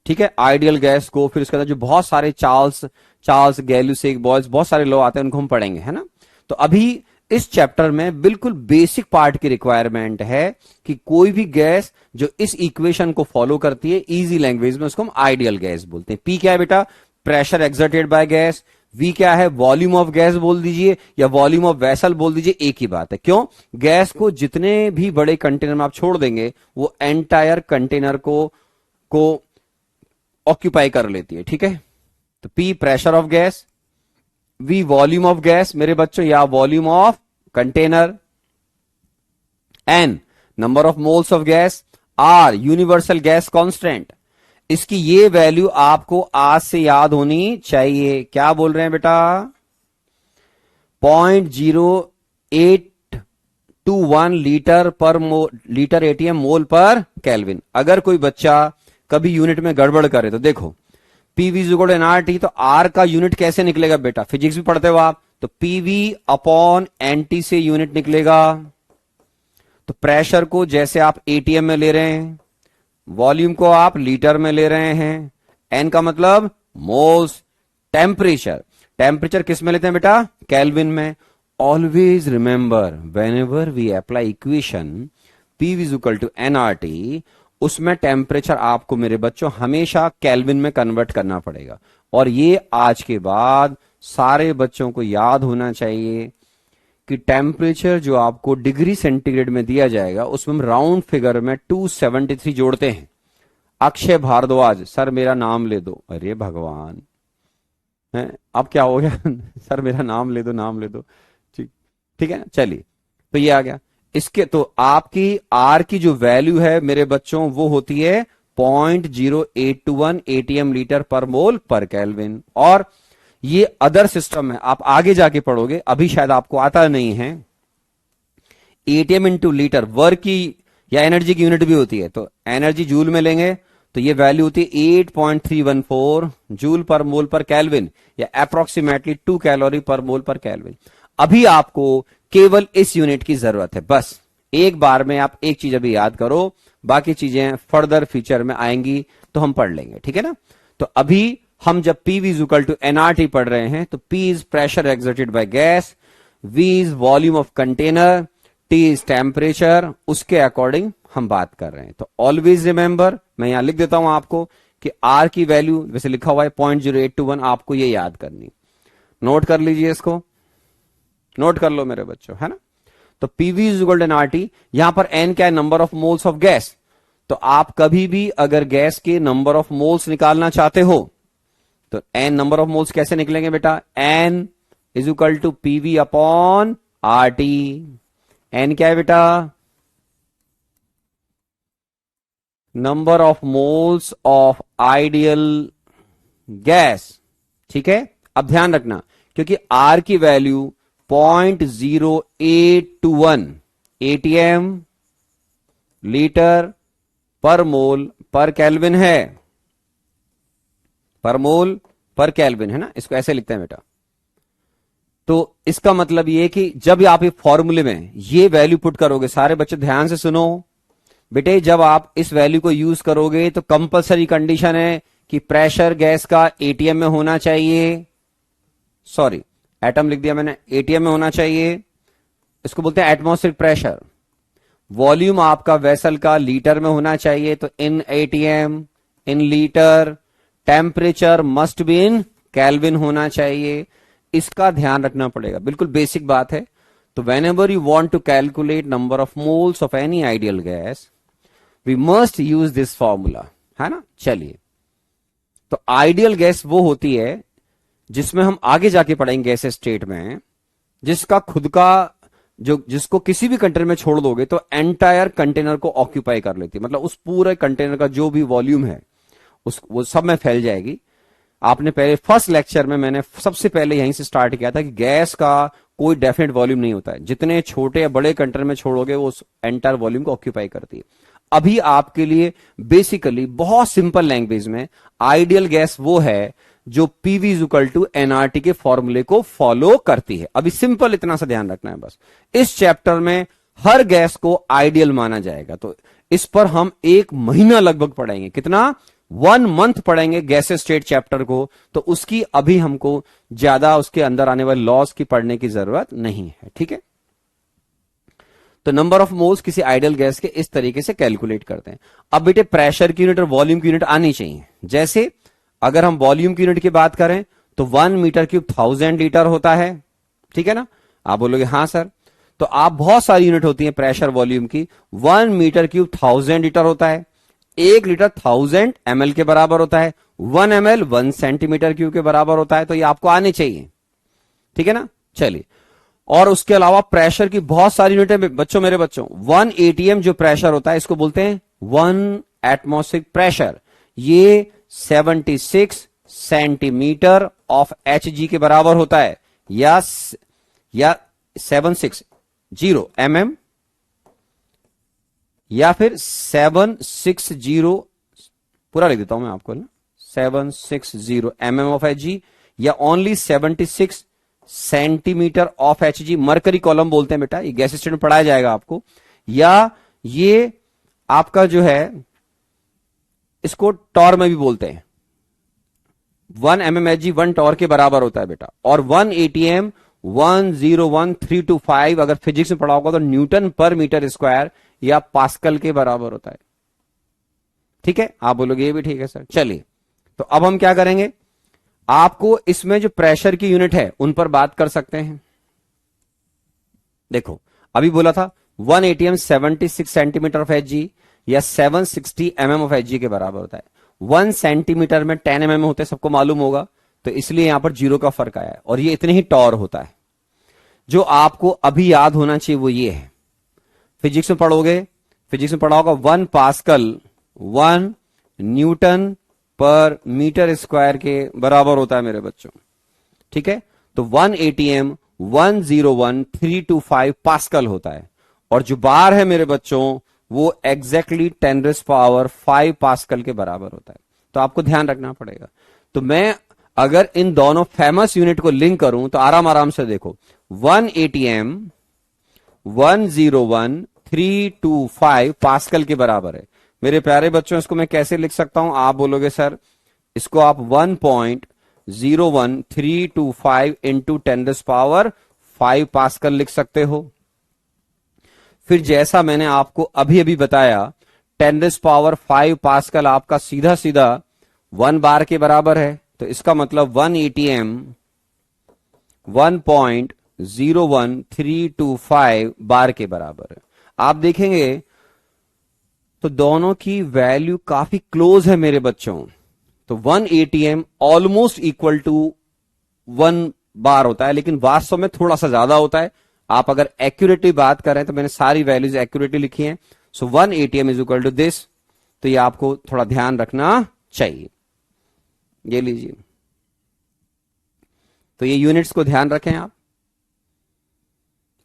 [SPEAKER 1] ठीक है, आइडियल गैस को। फिर उसके अंदर जो बहुत सारे चार्ल्स गैल्यूसेक बॉयल्स, बहुत सारे लॉ आते हैं, उनको हम पढ़ेंगे, है ना? तो अभी इस चैप्टर में बिल्कुल बेसिक पार्ट की रिक्वायरमेंट है कि कोई भी गैस जो इस इक्वेशन को फॉलो करती है, इजी लैंग्वेज में उसको हम आइडियल गैस बोलते हैं। पी क्या है बेटा? Pressure exerted by gas. V क्या है? वॉल्यूम ऑफ गैस बोल दीजिए या वॉल्यूम ऑफ वेसल बोल दीजिए, एक ही बात है। क्यों? गैस को जितने भी बड़े कंटेनर में आप छोड़ देंगे वो एंटायर कंटेनर को ऑक्यूपाई कर लेती है, ठीक है? तो P pressure of gas, V volume of gas मेरे बच्चों, या volume of container, N number of moles of gas, R universal gas constant. इसकी ये वैल्यू आपको आज से याद होनी चाहिए। क्या बोल रहे हैं बेटा? 0.0821 लीटर एटीएम मोल पर केल्विन। अगर कोई बच्चा कभी यूनिट में गड़बड़ करे तो देखो, PV is equal to NRT, तो आर का यूनिट कैसे निकलेगा बेटा? फिजिक्स भी पढ़ते हो आप, तो पीवी अपॉन एनटी से यूनिट निकलेगा। तो प्रेशर को जैसे आप एटीएम में ले रहे हैं, वॉल्यूम को आप लीटर में ले रहे हैं, एन का मतलब मोल्स, टेम्परेचर, टेम्परेचर किस में लेते हैं बेटा, केल्विन में। Always remember whenever we apply equation P is equal to NRT, उसमें टेम्परेचर आपको मेरे बच्चों हमेशा केल्विन में कन्वर्ट करना पड़ेगा। और ये आज के बाद सारे बच्चों को याद होना चाहिए कि टेम्परेचर जो आपको डिग्री सेंटीग्रेड में दिया जाएगा उसमें हम राउंड फिगर में 273 जोड़ते हैं। अक्षय भारद्वाज, सर मेरा नाम ले दो। अरे भगवान है, अब क्या हो गया सर मेरा नाम ले दो, नाम ले दो। ठीक, ठीक है ना, चलिए तो ये आ गया। इसके तो आपकी आर की जो वैल्यू है मेरे बच्चों वो होती है 0.0821 ATM litre per mole per kelvin. और ये अदर सिस्टम है, आप आगे जाके पढ़ोगे, अभी शायद आपको आता नहीं है। एटीएम इंटू लीटर वर्क की या एनर्जी की यूनिट भी होती है, तो एनर्जी जूल में लेंगे तो ये वैल्यू होती है 8.314 जूल पर मोल पर केल्विन, या अप्रोक्सीमेटली 2 कैलोरी पर मोल पर केल्विन। अभी आपको केवल इस यूनिट की जरूरत है, बस एक बार में आप एक चीज अभी याद करो, बाकी चीजें फर्दर फ्यूचर में आएंगी तो हम पढ़ लेंगे, ठीक है ना। तो अभी हम जब P is equal to NRT पढ़ रहे हैं तो P is pressure exerted by gas, V is volume of container, T is temperature, उसके अकॉर्डिंग हम बात कर रहे हैं। तो ऑलवेज रिमेंबर, मैं यहां लिख देता हूं आपको कि R की वैल्यू वैसे लिखा हुआ है 0.0821, आपको ये याद करनी, नोट कर लीजिए, इसको नोट कर लो मेरे बच्चों, है ना। तो PV is equal to NRT, यहां पर N क्या है, number of moles of gas. तो आप कभी भी अगर गैस के नंबर ऑफ मोल्स निकालना चाहते हो तो N नंबर ऑफ मोल्स कैसे निकलेंगे बेटा, N is equal to PV upon RT। N क्या है बेटा, number of moles of ideal gas, ठीक है। अब ध्यान रखना, क्योंकि R की value 0.0821 ATM litre per mole per kelvin है, पर मोल पर केल्विन है ना, इसको ऐसे लिखते हैं बेटा। तो इसका मतलब ये कि जब आप ये फॉर्मूले में ये वैल्यू पुट करोगे, सारे बच्चे ध्यान से सुनो बेटे, जब आप इस वैल्यू को यूज करोगे तो कंपलसरी कंडीशन है कि प्रेशर गैस का एटीएम में होना चाहिए, सॉरी एटम लिख दिया मैंने, एटीएम में होना चाहिए, इसको बोलते हैं एटमॉस्फेरिक प्रेशर। वॉल्यूम आपका वेसल का लीटर में होना चाहिए, तो in atm in litre, temperature must be in kelvin होना चाहिए। इसका ध्यान रखना पड़ेगा, बिल्कुल बेसिक बात है। तो whenever you want to calculate number of moles of any ideal gas we must use this formula, है ना। चलिए, तो आइडियल गैस वो होती है जिसमें हम आगे जाके पढ़ेंगे गैस स्टेट में, जिसका खुद का जिसको किसी भी कंटेनर में छोड़ दोगे तो एंटायर कंटेनर को ऑक्यूपाई कर लेती है, मतलब उस पूरे कंटेनर का जो भी वॉल्यूम है वो सब में फैल जाएगी। आपने पहले फर्स्ट लेक्चर में मैंने सबसे पहले यहीं से स्टार्ट किया था कि गैस का कोई डेफिनेट वॉल्यूम नहीं होता है, जितने छोटे या बड़े कंटेनर में छोड़ोगे वो उस एंटायर वॉल्यूम को ऑक्यूपाई करती है। अभी आपके लिए बेसिकली बहुत सिंपल लैंग्वेज में आइडियल गैस वो है जो PV is equal to NRT के फॉर्मूले को फॉलो करती है। अभी सिंपल इतना सा ध्यान रखना है बस। इस चैप्टर में हर गैस को आइडियल माना जाएगा, तो इस पर हम 1 महीना लगभग पढ़ेंगे, कितना 1 मंथ पढ़ेंगे गैस स्टेट चैप्टर को। तो उसकी अभी हमको ज्यादा उसके अंदर आने वाले लॉस की पढ़ने की जरूरत नहीं है, ठीक है। तो नंबर ऑफ मोल्स किसी आइडियल गैस के इस तरीके से कैलकुलेट करते हैं। अब बेटे प्रेशर की यूनिट और वॉल्यूम की यूनिट आनी चाहिए। जैसे अगर हम वॉल्यूम की यूनिट की बात करें तो 1 मीटर क्यूब 1000 लीटर होता है, ठीक है ना। आप बोलोगे हाँ सर, तो आप बहुत सारी यूनिट होती है प्रेशर वॉल्यूम की। 1 मीटर क्यूब 1000 लीटर होता है, 1 लीटर 1000 ml के बराबर होता है, 1 ml 1 सेंटीमीटर क्यूब के बराबर होता है। तो ये आपको आने चाहिए, ठीक है ना। चलिए, और उसके अलावा प्रेशर की बहुत सारी यूनिटें बच्चों, मेरे बच्चों 1 ATM जो प्रेशर होता है इसको बोलते हैं 1 एटमॉस्फेरिक प्रेशर। ये 76 सेंटीमीटर ऑफ Hg के बराबर होता है, या 760 mm, या फिर 760, पूरा लिख देता हूं मैं आपको ना, 760 mm ऑफ Hg, या only 76 centimetre of Hg। Mercury column बोलते हैं बेटा, ये गैस स्टेट में पढ़ाया जाएगा आपको। या ये आपका जो है इसको टॉर में भी बोलते हैं। 1 mmHg 1 टॉर के बराबर होता है बेटा। और 1 ATM 101325 अगर फिजिक्स में पढ़ा होगा तो न्यूटन पर मीटर स्क्वायर या पास्कल के बराबर होता है। ठीक है, आप बोलोगे ये भी ठीक है सर। चलिए, तो अब हम क्या करेंगे, आपको इसमें जो प्रेशर की यूनिट है उन पर बात कर सकते हैं। देखो, अभी बोला था 1 ATM 76 सेंटीमीटर ऑफ Hg या 760 mm ऑफ Hg के बराबर होता है। 1 सेंटीमीटर में 10 mm होते हैं, सबको मालूम होगा, तो इसलिए यहां पर 0 का फर्क आया है। और ये इतने ही टॉर होता है। जो आपको अभी याद होना चाहिए वो ये है, फिजिक्स में पढ़ोगे, फिजिक्स में पढ़ा होगा 1 पास्कल 1 न्यूटन पर मीटर स्क्वायर के बराबर होता है मेरे बच्चों। ठीक है, तो 1 ATM 101325 पास्कल होता है। और जो बार है मेरे बच्चों वो एग्जैक्टली 10⁵ पास्कल के बराबर होता है। तो आपको ध्यान रखना पड़ेगा। तो मैं अगर इन दोनों फेमस यूनिट को लिंक करूं तो आराम आराम से देखो, 1 ATM 101325 पास्कल के बराबर है। मेरे प्यारे बच्चों, इसको मैं कैसे लिख सकता हूं? आप बोलोगे सर इसको आप 1.01325 इंटू 10⁵ पास्कल लिख सकते हो। फिर जैसा मैंने आपको अभी अभी बताया 10⁵ पास्कल आपका सीधा सीधा 1 बार के बराबर है। तो इसका मतलब 1 ATM 1.01325 बार के बराबर है। आप देखेंगे तो दोनों की वैल्यू काफी क्लोज है मेरे बच्चों। तो 1 ATM ऑलमोस्ट इक्वल टू 1 बार होता है, लेकिन वास्तव में थोड़ा सा ज्यादा होता है। आप अगर एक्यूरेटली बात करें तो मैंने सारी वैल्यूज एक्यूरेटली लिखी हैं। So 1 ATM is equal to this. तो ये आपको थोड़ा ध्यान रखना चाहिए। ये लीजिए, तो ये यूनिट्स को ध्यान रखें आप,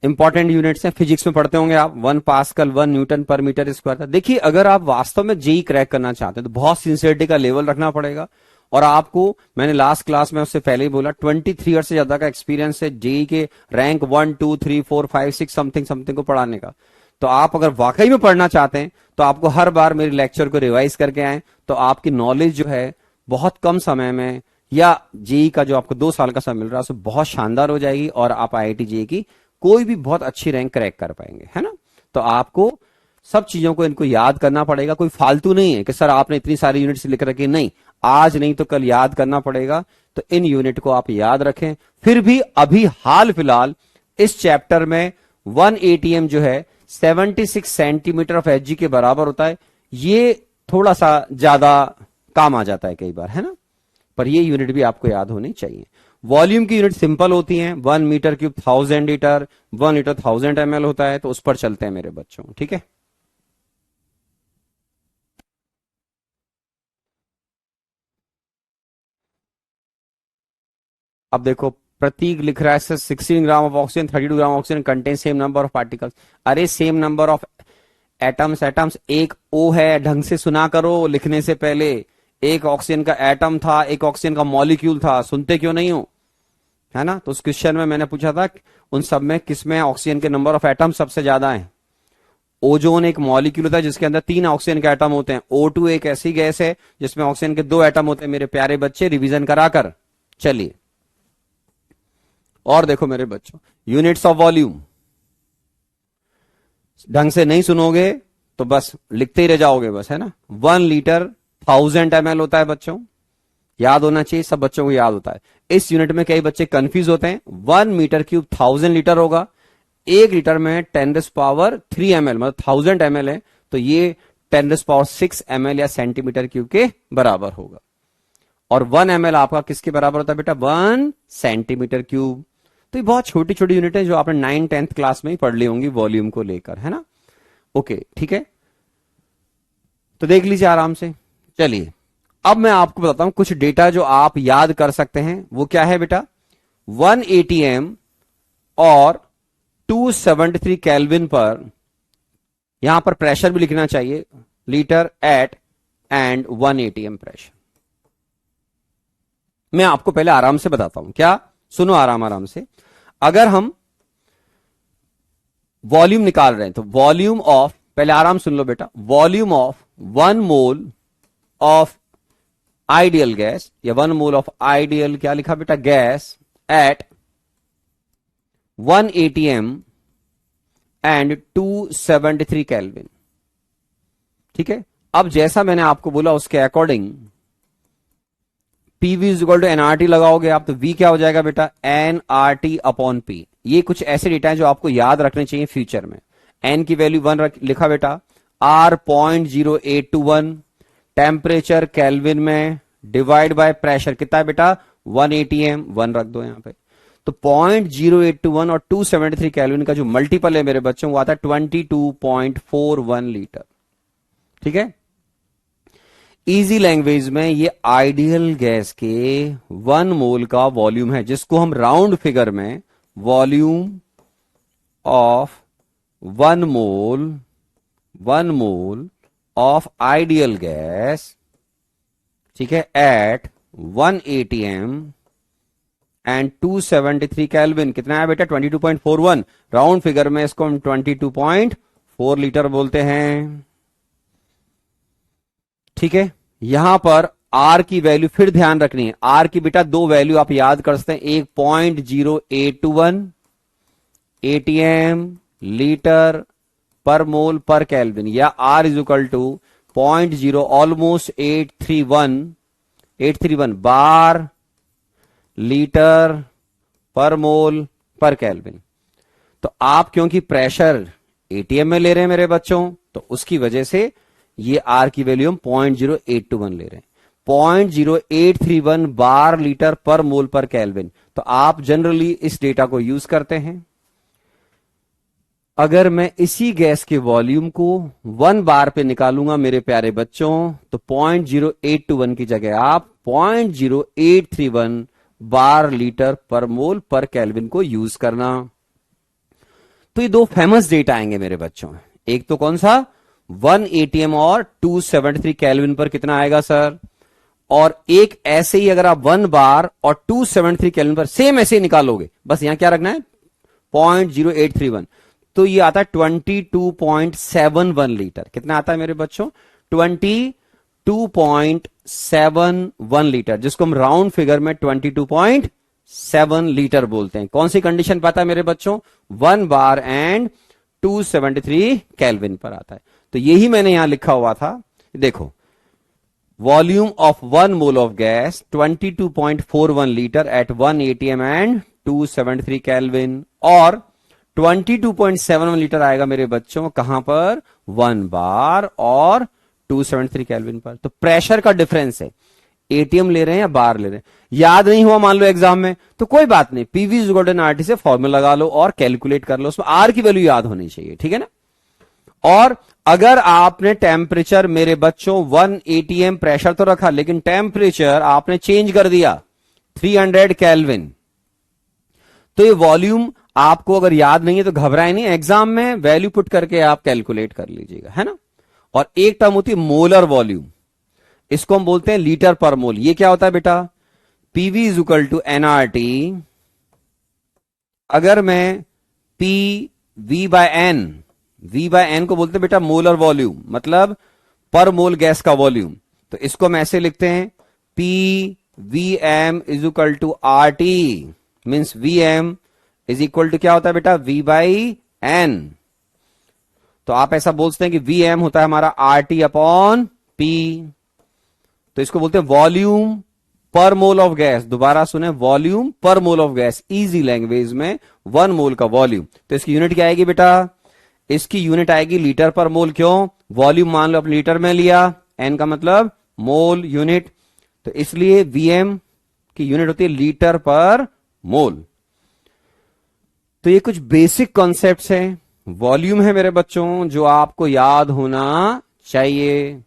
[SPEAKER 1] इंपॉर्टेंट यूनिट्स हैं, फिजिक्स में पढ़ते होंगे आप। 1 पास्कल 1 न्यूटन पर मीटर स्क्वायर। देखिए, अगर आप वास्तव में जेई क्रैक करना चाहते हैं तो बहुत सिंसियरिटी का लेवल रखना पड़ेगा। और आपको, मैंने लास्ट क्लास में उससे पहले ही बोला, 23 ईयर से ज्यादा का एक्सपीरियंस है जेई के रैंक 1 2 3 4 5 6 समथिंग समथिंग को पढ़ाने का। तो आप अगर वाकई में पढ़ना चाहते हैं तो आपको हर बार मेरे लेक्चर को रिवाइज करके आए, तो आपकी नॉलेज जो है बहुत कम समय में, या जेई का जो आपको 2 साल का समय मिल रहा है, उससे बहुत शानदार हो जाएगी और आप IIT जेई की कोई भी बहुत अच्छी रैंक क्रैक कर पाएंगे, है ना। तो आपको सब चीजों को इनको याद करना पड़ेगा। कोई फालतू नहीं है कि सर आपने इतनी सारी यूनिट्स लिख रखी, नहीं, आज नहीं तो कल याद करना पड़ेगा। तो इन यूनिट को आप याद रखें। फिर भी अभी हाल फिलहाल इस चैप्टर में 1 ATM जो है 76 सेंटीमीटर ऑफ Hg के बराबर होता है। ये थोड़ा सा ज्यादा काम आ जाता है कई बार, है ना, पर ये यूनिट भी आपको याद होनी चाहिए। वॉल्यूम की यूनिट सिंपल होती हैं, 1 metre cube 1000 litre, 1 litre 1000 ml होता है। तो उस पर चलते हैं मेरे बच्चों, ठीक है। अब देखो, प्रतीक लिख रहा है sir 16 gram of oxygen 32 gram oxygen contain same number of particles. अरे same number of atoms, atoms एक ओ है, ढंग से सुना करो लिखने से पहले। एक ऑक्सीजन का एटम था, एक ऑक्सीजन का मॉलिक्यूल था, सुनते क्यों नहीं हो, है ना। तो उस क्वेश्चन में मैंने पूछा था उन सब में किसमें ऑक्सीजन के नंबर ऑफ एटम सबसे ज्यादा है। ओजोन एक मॉलिक्यूल होता है जिसके अंदर 3 ऑक्सीजन के एटम होते हैं। O2 एक ऐसी गैस है जिसमें ऑक्सीजन के 2 एटम होते हैं। मेरे प्यारे बच्चे, रिवीजन कराकर चलिए। और देखो मेरे बच्चों, यूनिट्स ऑफ वॉल्यूम ढंग से नहीं सुनोगे तो बस लिखते ही रह जाओगे बस, है ना। 1 लीटर 1000 ml होता है बच्चों, याद होना चाहिए, सब बच्चों को याद होता है। इस यूनिट में कई बच्चे कंफ्यूज होते हैं। 1 मीटर क्यूब 1000 लीटर होगा, 1 लीटर में 10⁻³ ml, मतलब 1000 ml है, तो ये 10⁻⁶ ml या सेंटीमीटर क्यूब के बराबर होगा। और 1 ml आपका किसके बराबर होता है बेटा? 1 सेंटीमीटर क्यूब। तो ये बहुत छोटी छोटी यूनिट है जो आपने 9th 10th क्लास में ही पढ़ ली होंगी वॉल्यूम को लेकर, है ना। ओके, ठीक है, तो देख लीजिए आराम से। चलिए, अब मैं आपको बताता हूं कुछ डेटा जो आप याद कर सकते हैं। वो क्या है बेटा? 1 ATM और 273 केल्विन पर, यहां पर प्रेशर भी लिखना चाहिए, litre at and 1 ATM pressure. मैं आपको पहले आराम से बताता हूं, क्या? सुनो आराम आराम से। अगर हम वॉल्यूम निकाल रहे हैं, तो वॉल्यूम ऑफ, पहले आराम सुन लो बेटा, volume of 1 mole of ideal gas, या 1 मोल ऑफ आइडियल क्या लिखा बेटा, gas at 1 atm and 273 kelvin. ठीक है, अब जैसा मैंने आपको बोला उसके according PV is equal to NRT लगाओगे आप, तो वी क्या हो जाएगा बेटा, एनआरटी अपॉन पी। ये कुछ ऐसे डेटा है जो आपको याद रखने चाहिए फ्यूचर में। एन की वैल्यू 1 लिखा बेटा, आर 0.0821, टेम्परेचर केल्विन में, डिवाइड बाय प्रेशर कितना है बेटा 1 atm, 1 रख दो यहां पे। तो 0.0821 और 273 केल्विन का जो मल्टीपल है मेरे बच्चों वो आता है 22.41 लीटर। ठीक है, इजी लैंग्वेज में ये आइडियल गैस के 1 मोल का वॉल्यूम है, जिसको हम राउंड फिगर में volume of 1 mole of ideal gas, ठीक है, एट 1 atm एंड 273 केल्विन, कितना है बेटा 22.41, राउंड फिगर में इसको हम 22.4 लीटर बोलते हैं। ठीक है, यहां पर आर की वैल्यू फिर ध्यान रखनी है, आर की बेटा 2 वैल्यू आप याद कर सकते हैं, एक 0.0821 atm litre per mole per kelvin, या R is equal to 0.0 almost 831 bar litre per mole per kelvin. तो आप क्योंकि प्रेशर एटीएम में ले रहे हैं मेरे बच्चों, तो उसकी वजह से ये आर की वैल्यू हम 0.0821 ले रहे हैं, 0.0831 बार litre per mole per kelvin. तो आप जनरली इस डेटा को यूज करते हैं। अगर मैं इसी गैस के वॉल्यूम को 1 बार पे निकालूंगा मेरे प्यारे बच्चों, तो 0.0821 की जगह आप 0.0831 बार litre per mole per kelvin को यूज करना। तो ये 2 फेमस डेटा आएंगे मेरे बच्चों, एक तो कौन सा 1 atm और 273 केल्विन पर कितना आएगा सर, और एक ऐसे ही अगर आप 1 बार और 273 केल्विन पर सेम ऐसे ही निकालोगे, बस यहां क्या रखना है 0.0831, तो ये आता है 22.71 लीटर। कितना आता है मेरे बच्चों 22.71 लीटर, जिसको हम राउंड फिगर में 22.7 लीटर बोलते हैं। कौन सी कंडीशन पता है मेरे बच्चों, 1 बार एंड 273 केल्विन पर आता है। तो यही मैंने यहां लिखा हुआ था, देखो volume of 1 mole of gas 22.41 litre at 1 atm and 273 kelvin, और 22.71 लीटर आएगा मेरे बच्चों कहां पर 1 बार और 273 केल्विन पर। तो प्रेशर का डिफरेंस है, एटीएम ले रहे हैं या बार ले रहे हैं। याद नहीं हुआ मान लो एग्जाम में, तो कोई बात नहीं, PV is equal to NRT से फॉर्मूला लगा लो और कैलकुलेट कर लो, उसमें आर की वैल्यू याद होनी चाहिए। ठीक है ना। और अगर आपने टेम्परेचर मेरे बच्चों 1 atm प्रेशर तो रखा, लेकिन टेम्परेचर आपने चेंज कर दिया 300 केल्विन, तो ये वॉल्यूम आपको अगर याद नहीं है तो घबराए नहीं, एग्जाम में वैल्यू पुट करके आप कैलकुलेट कर लीजिएगा, है ना। और एक टर्म होती है मोलर वॉल्यूम, इसको हम बोलते हैं लीटर पर मोल। ये क्या होता है बेटा, PV is equal to NRT. अगर मैं पी वी बाय एन को बोलते हैं बेटा मोलर वॉल्यूम, मतलब पर मोल गैस का वॉल्यूम, तो इसको हम ऐसे लिखते हैं P V M is equal to R T, means V M is equal to क्या होता है बेटा वी बाई एन। तो आप ऐसा बोलते हैं कि वी एम होता है हमारा आर टी अपॉन पी, तो इसको बोलते हैं वॉल्यूम पर मोल ऑफ गैस। दोबारा सुने, वॉल्यूम पर mole of gas, easy language में 1 मोल का वॉल्यूम। तो इसकी यूनिट क्या आएगी बेटा, इसकी यूनिट आएगी लीटर पर मोल। क्यों, वॉल्यूम मान लो अपने लीटर में लिया, एन का मतलब मोल यूनिट, तो इसलिए वीएम की यूनिट होती है लीटर पर मोल। तो ये कुछ बेसिक कॉन्सेप्ट्स हैं, वॉल्यूम है मेरे बच्चों, जो आपको याद होना चाहिए।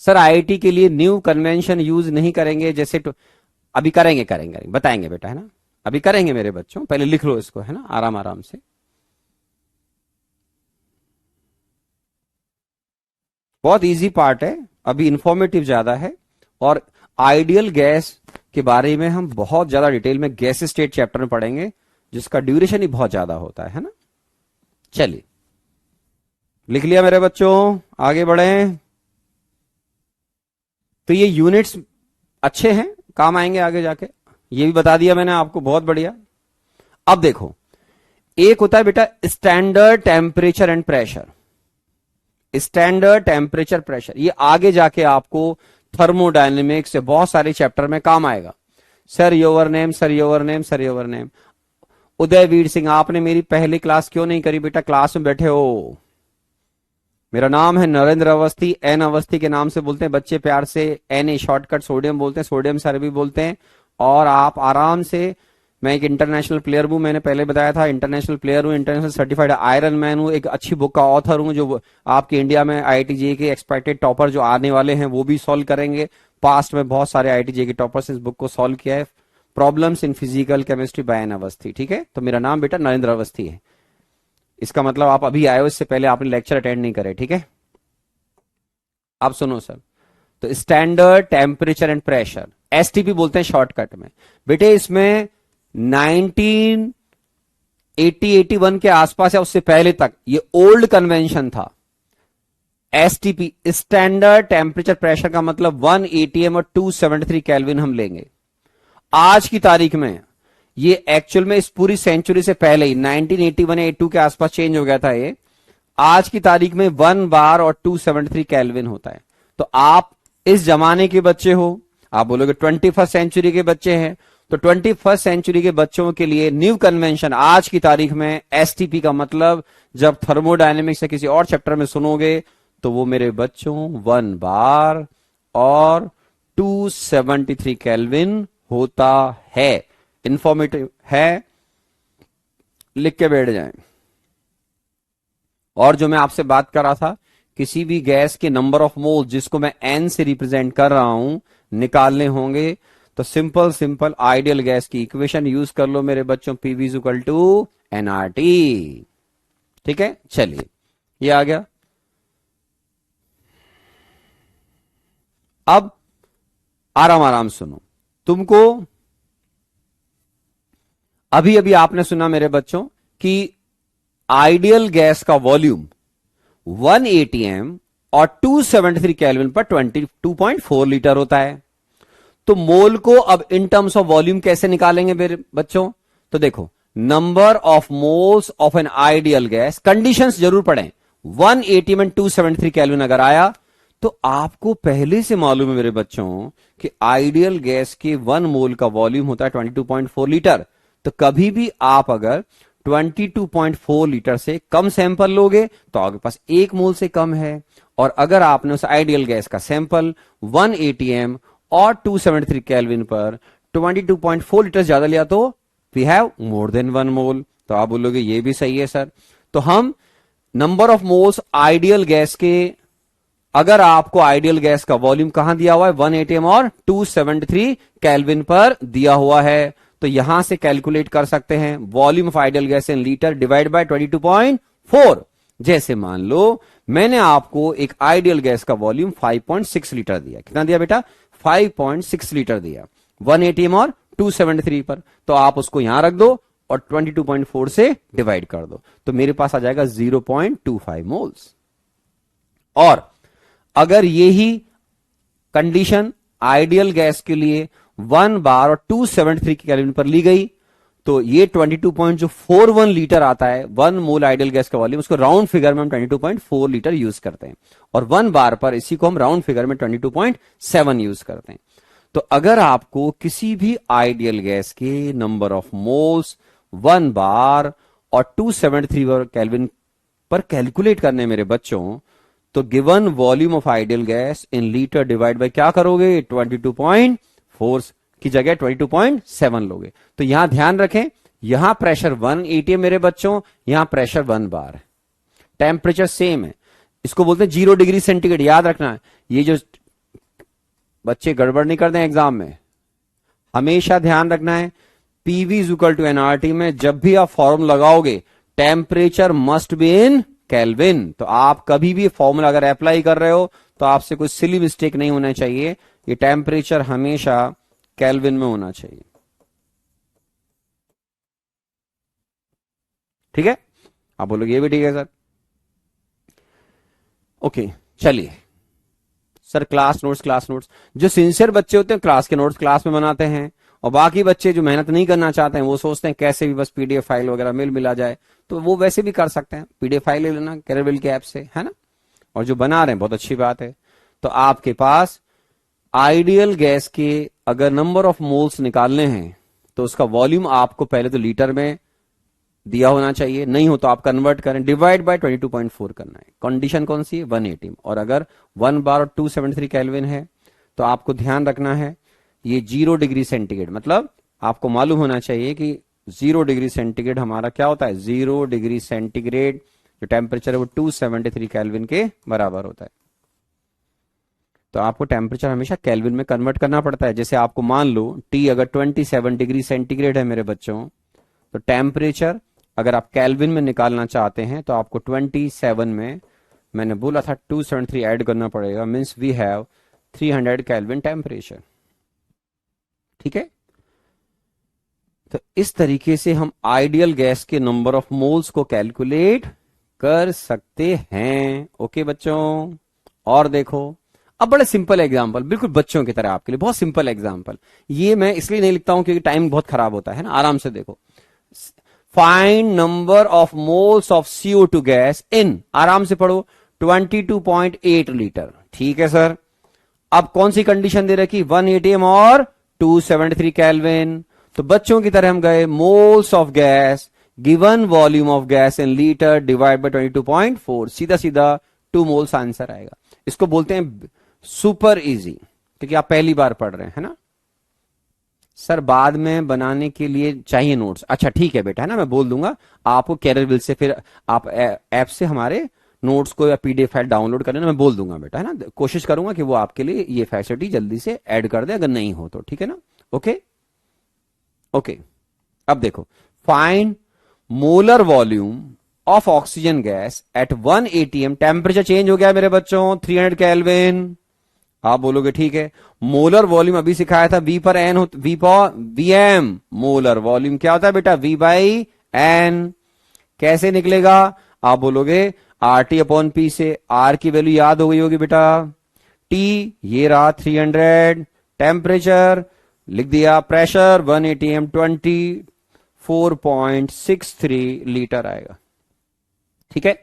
[SPEAKER 1] सर आईआईटी के लिए न्यू कन्वेंशन यूज नहीं करेंगे, जैसे अभी करेंगे बताएंगे बेटा, है ना, अभी करेंगे मेरे बच्चों, पहले लिख लो इसको, है ना, आराम आराम से। बहुत इजी पार्ट है, अभी इंफॉर्मेटिव ज्यादा है, और आइडियल गैस के बारे में हम बहुत ज्यादा डिटेल में गैस स्टेट चैप्टर में पढ़ेंगे। जिसका ड्यूरेशन ही बहुत ज्यादा होता है ना। चलिए, लिख लिया मेरे बच्चों, आगे बढ़े। तो ये यूनिट्स अच्छे हैं, काम आएंगे आगे जाके, ये भी बता दिया मैंने आपको, बहुत बढ़िया। अब देखो, एक होता है बेटा standard temperature and pressure. Standard temperature pressure ये आगे जाके आपको थर्मोडायनेमिक्स से बहुत सारे चैप्टर में काम आएगा। Sir your name, sir your name, sir your name. Udayveer Singh, आपने मेरी पहली क्लास क्यों नहीं करी बेटा? क्लास में बैठे हो। मेरा नाम है नरेंद्र अवस्थी, एन अवस्थी के नाम से बोलते हैं बच्चे प्यार से, एन ए शॉर्टकट सोडियम बोलते हैं, सोडियम सर भी बोलते हैं। और आप आराम से, मैं एक इंटरनेशनल प्लेयर हूं, मैंने पहले बताया था, इंटरनेशनल प्लेयर हूं, इंटरनेशनल सर्टिफाइड आयरन मैन हूं, एक अच्छी बुक का ऑथर हूं, जो आपके इंडिया में आईआईटी के एक्सपेक्टेड टॉपर जो आने वाले हैं वो भी सॉल्व करेंगे। पास्ट में बहुत सारे आईआईटी के टॉपर्स इस बुक को सॉल्व किया है, problems in physical chemistry by N Awasthi. ठीक है, तो मेरा नाम बेटा नरेंद्र अवस्थी है। इसका मतलब आप अभी आए हो, इससे पहले आपने लेक्चर अटेंड नहीं करे। ठीक है, आप सुनो सर। तो standard temperature and pressure, STP बोलते हैं शॉर्टकट में। बेटे इसमें 1980-81 के आसपास या उससे पहले तक ये ओल्ड कन्वेंशन था। एसटीपी स्टैंडर्ड टेम्परेचर प्रेशर का मतलब 1 atm और 273 केल्विन हम लेंगे। आज की तारीख में ये एक्चुअल में इस पूरी सेंचुरी से पहले ही 1981 या 82 के आसपास चेंज हो गया था ये। आज की तारीख में 1 बार और 273 केल्विन होता है। तो आप इस जमाने के बच्चे हो, आप बोलोगे 21st सेंचुरी के बच्चे हैं, तो 21st सेंचुरी के बच्चों के लिए न्यू कन्वेंशन आज की तारीख में एसटीपी का मतलब, जब थर्मोडायनेमिक्स से किसी और चैप्टर में सुनोगे तो वो मेरे बच्चों 1 बार और 273 केल्विन होता है। इंफॉर्मेटिव है, लिख के बैठ जाएं। और जो मैं आपसे बात कर रहा था, किसी भी गैस के नंबर ऑफ मोल जिसको मैं एन से रिप्रेजेंट कर रहा हूं निकालने होंगे, तो सिंपल आइडियल गैस की इक्वेशन यूज कर लो मेरे बच्चों, PV is equal to NRT. ठीक है, चलिए ये आ गया। अब आराम आराम सुनो, तुमको अभी अभी आपने सुना मेरे बच्चों कि आइडियल गैस का वॉल्यूम 1 atm और 273 केल्विन पर 22.4 लीटर होता है। तो मोल को अब इन टर्म्स ऑफ वॉल्यूम कैसे निकालेंगे मेरे बच्चों? तो देखो, number of moles of an ideal gas, conditions जरूर पढ़ें। 1 atm एंड 273 केल्विन अगर आया तो आपको पहले से मालूम है मेरे बच्चों कि आइडियल गैस के 1 मोल का वॉल्यूम होता है 22.4 लीटर। तो कभी भी आप अगर 22.4 लीटर से कम सैंपल लोगे तो आपके पास 1 मोल से कम है, और अगर आपने उस आइडियल गैस का सैंपल 1 atm और 273 केल्विन पर 22.4 लीटर ज्यादा लिया तो वी हैव मोर देन 1 मोल। तो आप बोलोगे ये भी सही है सर। तो हम number of moles ideal gas के, अगर आपको आइडियल गैस का वॉल्यूम कहां दिया हुआ है 1 atm और 273 केल्विन पर दिया हुआ है, तो यहां से कैलकुलेट कर सकते हैं volume of ideal gas in litre divide by 22.4। जैसे मान लो मैंने आपको एक आइडियल गैस का वॉल्यूम 5.6 लीटर दिया। कितना दिया बेटा? 5.6 लीटर दिया 1 atm और 273 पर, तो आप उसको यहां रख दो और 22.4 से डिवाइड कर दो, तो मेरे पास आ जाएगा 0.25 मोल्स। और अगर यही कंडीशन आइडियल गैस के लिए 1 बार और 273 केल्विन पर ली गई तो ये 22.41 लीटर आता है 1 मोल आइडियल गैस का वॉल्यूम, उसको राउंड फिगर में हम 22.4 लीटर यूज करते हैं, और 1 बार पर इसी को हम राउंड फिगर में 22.7 यूज करते हैं। तो अगर आपको किसी भी आइडियल गैस के नंबर ऑफ मोल्स 1 बार और 273 केल्विन पर कैलकुलेट करने मेरे बच्चों, तो given volume of ideal gas in litre divide by क्या करोगे? 22.4 की जगह 22.7 लोगे। तो यहां ध्यान रखें, यहां प्रेशर 1 atm मेरे बच्चों, यहां प्रेशर 1 बार है, टेम्परेचर सेम है, इसको बोलते हैं 0 डिग्री सेंटीग्रेड। याद रखना है, ये जो बच्चे गड़बड़ नहीं करते हैं एग्जाम में, हमेशा ध्यान रखना है PV is equal to NRT में जब भी आप फॉर्मूला लगाओगे temperature must be in kelvin. तो आप कभी भी फॉर्मूला अगर अप्लाई कर रहे हो तो आपसे कोई सिली मिस्टेक नहीं होना चाहिए, ये टेम्परेचर हमेशा केल्विन में होना चाहिए। ठीक है, आप बोलोगे ये भी ठीक है सर। ओके चलिए सर, क्लास नोट्स जो सिंसियर बच्चे होते हैं क्लास के नोट्स क्लास में बनाते हैं, और बाकी बच्चे जो मेहनत नहीं करना चाहते हैं वो सोचते हैं कैसे भी बस पीडीएफ फाइल वगैरह मिला जाए, तो वो वैसे भी कर सकते हैं, पीडीएफ फाइल ले लेना कैरियर के ऐप से, है ना। और जो बना रहे हैं बहुत अच्छी बात है। तो आपके पास आइडियल गैस के अगर नंबर ऑफ मोल्स निकालने हैं तो उसका वॉल्यूम आपको पहले तो लीटर में दिया होना चाहिए, नहीं हो तो आप कन्वर्ट करें, डिवाइड बाय 22.4 करना है। कंडीशन कौन सी है, 180, और अगर 1 बार और 273 केल्विन है तो आपको ध्यान रखना है ये 0 डिग्री सेंटीग्रेड, मतलब आपको मालूम होना चाहिए कि 0 डिग्री सेंटीग्रेड हमारा क्या होता है, 0 डिग्री सेंटीग्रेड जो टेम्परेचर है वो 273 केल्विन के बराबर होता है। तो आपको टेम्परेचर हमेशा केल्विन में कन्वर्ट करना पड़ता है। जैसे आपको मान लो टी अगर 27 डिग्री सेंटीग्रेड है मेरे बच्चों, तो टेम्परेचर अगर आप केल्विन में निकालना चाहते हैं तो आपको 27 में मैंने बोला था 273 ऐड करना पड़ेगा, means we have 300 kelvin temperature. ठीक है, तो इस तरीके से हम आइडियल गैस के नंबर ऑफ मोल्स को कैलकुलेट कर सकते हैं। ओके बच्चों, और देखो अब बड़े सिंपल एग्जांपल, बिल्कुल बच्चों की तरह आपके लिए बहुत सिंपल एग्जांपल। ये मैं इसलिए नहीं लिखता हूं क्योंकि टाइम बहुत खराब होता है ना, आराम से देखो। Find number of moles of CO2 gas in, आराम से पढ़ो, 22.8 लीटर। ठीक है सर, अब कौन सी कंडीशन दे रखी, 180 m और 273 केल्विन। तो बच्चों की तरह हम गए moles of gas given volume of gas in litre divide by 22.4, सीधा सीधा 2 मोल्स आंसर आएगा। इसको बोलते हैं सुपर इजी, क्योंकि आप पहली बार पढ़ रहे हैं, है ना। सर बाद में बनाने के लिए चाहिए नोट्स, अच्छा ठीक है बेटा, है ना, मैं बोल दूंगा आपको कैरियर से, फिर आप ऐप से हमारे नोट्स को या पीडीएफ फाइल डाउनलोड करने, मैं बोल दूंगा बेटा, है ना। कोशिश करूंगा कि वो आपके लिए ये फैसिलिटी जल्दी से ऐड कर दे, अगर नहीं हो तो, ठीक है ना। ओके ओके, अब देखो, find molar volume of oxygen gas at 180 m, temperature change हो गया मेरे बच्चों 300 केल्विन। आप बोलोगे ठीक है, मोलर वॉल्यूम अभी सिखाया था V पर N होता, V पर VM, मोलर वॉल्यूम क्या होता है बेटा, V बाई N। कैसे निकलेगा, आप बोलोगे RT अपॉन P से, R की वैल्यू याद हो गई होगी बेटा, T ये रहा 300, टेम्परेचर लिख दिया, प्रेशर 180 m, 24.63 लीटर आएगा। ठीक है,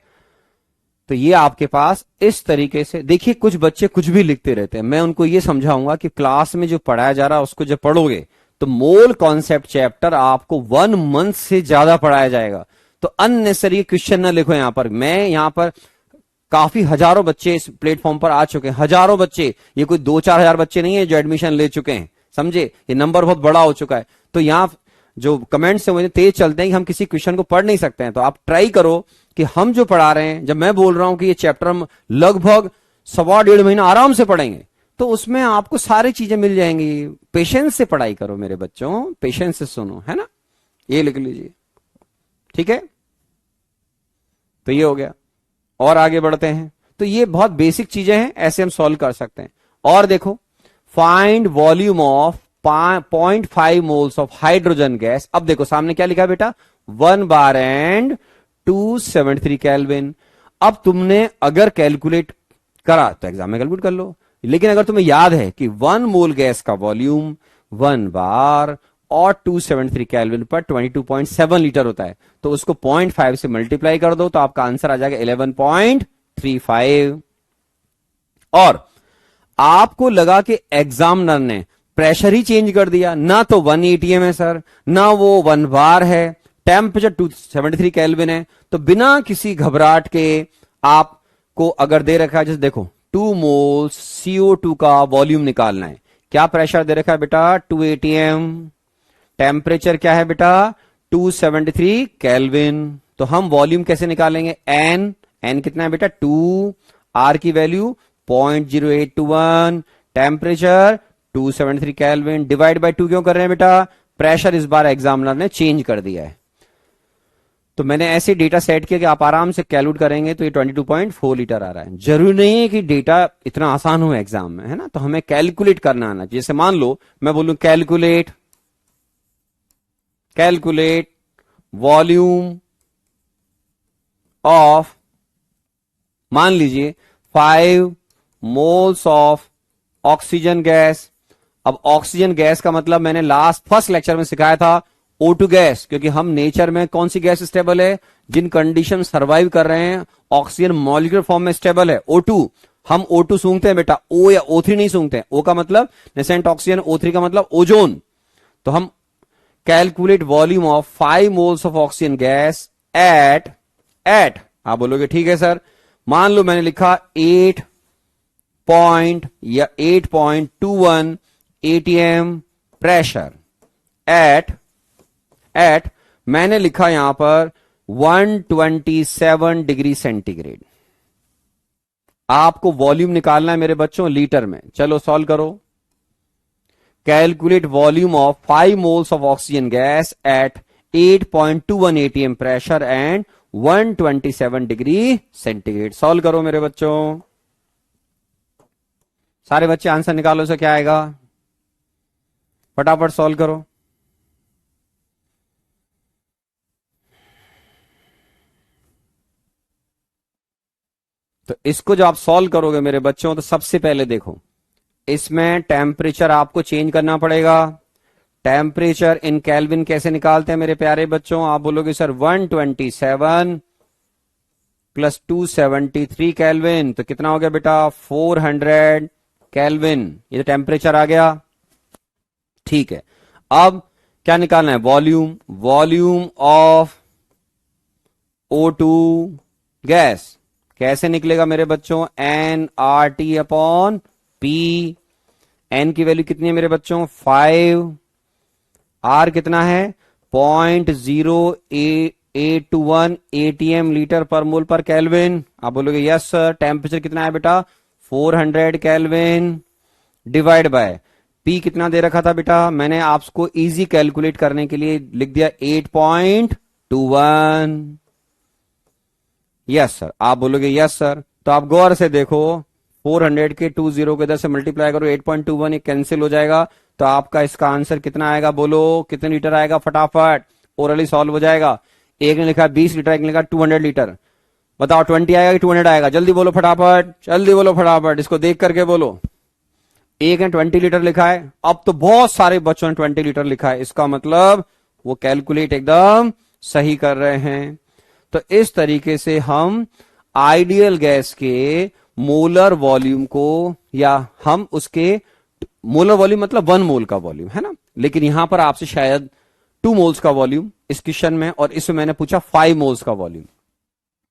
[SPEAKER 1] तो ये आपके पास इस तरीके से, देखिए कुछ बच्चे कुछ भी लिखते रहते हैं, मैं उनको ये समझाऊंगा कि क्लास में जो पढ़ाया जा रहा है उसको जब पढ़ोगे तो मोल कॉन्सेप्ट चैप्टर आपको 1 मंथ से ज्यादा पढ़ाया जाएगा। तो अननेसेसरी क्वेश्चन ना लिखो यहां पर। मैं यहां पर काफी हजारों बच्चे इस प्लेटफॉर्म पर आ चुके हैं, हजारों बच्चे, ये कोई 2-4 हजार बच्चे नहीं है जो एडमिशन ले चुके हैं, समझे, ये नंबर बहुत बड़ा हो चुका है। तो यहां जो कमेंट्स है मुझे तेज चलते हैं कि हम किसी क्वेश्चन को पढ़ नहीं सकते हैं, तो आप ट्राई करो कि हम जो पढ़ा रहे हैं, जब मैं बोल रहा हूं कि ये चैप्टर हम लगभग 1.25 महीना आराम से पढ़ेंगे, तो उसमें आपको सारी चीजें मिल जाएंगी। पेशेंस से पढ़ाई करो मेरे बच्चों, पेशेंस से सुनो, है ना, ये लिख लीजिए। ठीक है, तो ये हो गया, और आगे बढ़ते हैं। तो ये बहुत बेसिक चीजें हैं, ऐसे हम सॉल्व कर सकते हैं। और देखो, find volume of 0.5 moles of hydrogen gas. अब देखो सामने क्या लिखा बेटा, 1 बार एंड 273 केल्विन। अब तुमने अगर कैलकुलेट करा तो एग्जाम में कैलकुलेट कर लो, लेकिन अगर तुम्हें याद है कि 1 मोल गैस का वॉल्यूम 1 बार और 273 केल्विन पर 22.7 लीटर होता है, तो उसको 0.5 से मल्टीप्लाई कर दो तो आपका आंसर आ जाएगा 11.35। और आपको लगा कि एग्जामिनर ने प्रेशर ही चेंज कर दिया, ना तो 180 m है सर, ना वो 1 बार है, टेम्परेचर 273 केल्विन है, तो बिना किसी घबराहट के आपको अगर दे रखा है, जैसे देखो 2 मोल्स CO2 का वॉल्यूम निकालना है, क्या प्रेशर दे रखा है बेटा, 280 m, टेम्परेचर क्या है बेटा 273 केल्विन। तो हम वॉल्यूम कैसे निकालेंगे, n कितना है बेटा 2, R की value 0.0821, temperature 273 kelvin, divide by 2 क्यों कर रहे हैं बेटा, प्रेशर इस बार एग्जामिनर ने चेंज कर दिया है। तो मैंने ऐसे डेटा सेट किया कि आप आराम से कैलकुलेट करेंगे तो ये 22.4 लीटर आ रहा है। जरूरी नहीं है कि डेटा इतना आसान हो एग्जाम में, है ना, तो हमें कैलकुलेट करना आना। जैसे मान लो मैं बोलूं कैलकुलेट वॉल्यूम ऑफ, मान लीजिए 5 मोल्स ऑफ ऑक्सीजन गैस। अब ऑक्सीजन गैस का मतलब मैंने फर्स्ट लेक्चर में सिखाया था O2 गैस, क्योंकि हम नेचर में कौन सी गैस स्टेबल है, जिन कंडीशन सर्वाइव कर रहे हैं ऑक्सीजन मॉलिक्यूलर फॉर्म में स्टेबल है O2। हम O2 सूंघते हैं बेटा, O या O3 नहीं सूंघते हैं। O का मतलब नेसेंट ऑक्सीजन, O3 का मतलब ओजोन। तो हम calculate volume of 5 moles of oxygen gas at आप बोलोगे ठीक है सर, मान लो मैंने लिखा 8.21 ATM प्रेशर एट मैंने लिखा यहां पर 127 डिग्री सेंटीग्रेड। आपको वॉल्यूम निकालना है मेरे बच्चों लीटर में। चलो सॉल्व करो। Calculate volume of 5 moles of oxygen gas at 8.21 ATM pressure and 127 degree centigrade. Solve करो मेरे बच्चों, सारे बच्चे आंसर निकालो। से क्या आएगा, फटाफट सॉल्व करो। तो इसको जब आप सॉल्व करोगे मेरे बच्चों, तो सबसे पहले देखो इसमें टेम्परेचर आपको चेंज करना पड़ेगा। टेम्परेचर इन केल्विन कैसे निकालते हैं मेरे प्यारे बच्चों, आप बोलोगे सर 127 प्लस 273 केल्विन, तो कितना हो गया बेटा 400 केल्विन। ये तो टेम्परेचर आ गया, ठीक है। अब क्या निकालना है, वॉल्यूम ऑफ O2 गैस। कैसे निकलेगा मेरे बच्चों, nRT अपॉन P। n की वैल्यू कितनी है मेरे बच्चों 5, R कितना है 0.0821 ATM litre per mole per kelvin. आप बोलोगे यस सर। टेम्परेचर कितना है बेटा 400 केल्विन डिवाइड बाय P कितना दे रखा था बेटा, मैंने आपको इजी कैलकुलेट करने के लिए लिख दिया 8.21। यस सर, आप बोलोगे यस सर। तो आप गौर से देखो 400 के 20 को इधर से मल्टीप्लाई करो 8.21, ये कैंसिल हो जाएगा। तो आपका इसका आंसर कितना आएगा, बोलो कितने लीटर आएगा, फटाफट ओरली सॉल्व हो जाएगा। एक ने लिखा 20 लीटर, एक ने लिखा 200 लीटर। बताओ 20 आएगा कि 200 आएगा, जल्दी बोलो फटाफट, जल्दी बोलो फटाफट, इसको देख करके बोलो। एक ने 20 लीटर लिखा है, अब तो बहुत सारे बच्चों ने 20 लीटर लिखा है, इसका मतलब वो कैलकुलेट एकदम सही कर रहे हैं। तो इस तरीके से हम आइडियल गैस के मोलर वॉल्यूम को, या हम उसके मोलर वॉल्यूम मतलब 1 मोल का वॉल्यूम है ना, लेकिन यहां पर आपसे शायद 2 मोल्स का वॉल्यूम इस क्वेश्चन में, और इसमें मैंने पूछा 5 मोल्स का वॉल्यूम,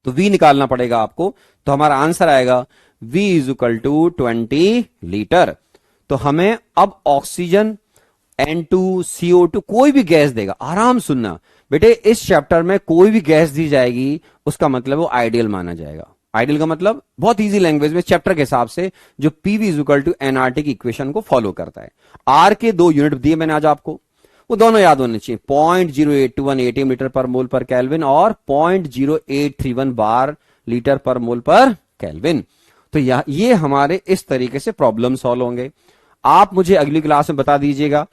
[SPEAKER 1] तो V निकालना पड़ेगा आपको। तो हमारा आंसर आएगा V is equal to 20 litre. तो हमें अब ऑक्सीजन, N2, CO2 कोई भी गैस देगा, आराम सुनना बेटे, इस चैप्टर में कोई भी गैस दी जाएगी उसका मतलब वो आइडियल माना जाएगा। आइडियल का मतलब बहुत इजी लैंग्वेज में चैप्टर के हिसाब से जो PV is equal to nRT की इक्वेशन को फॉलो करता है। R के 2 यूनिट दिए मैंने आज आपको, वो दोनों याद होने चाहिए, 0.0821 ATM litre per mole per kelvin और 0.0831 बार litre per mole per kelvin. तो ये हमारे इस तरीके से प्रॉब्लम सॉल्व होंगे। आप मुझे अगली क्लास में बता दीजिएगा,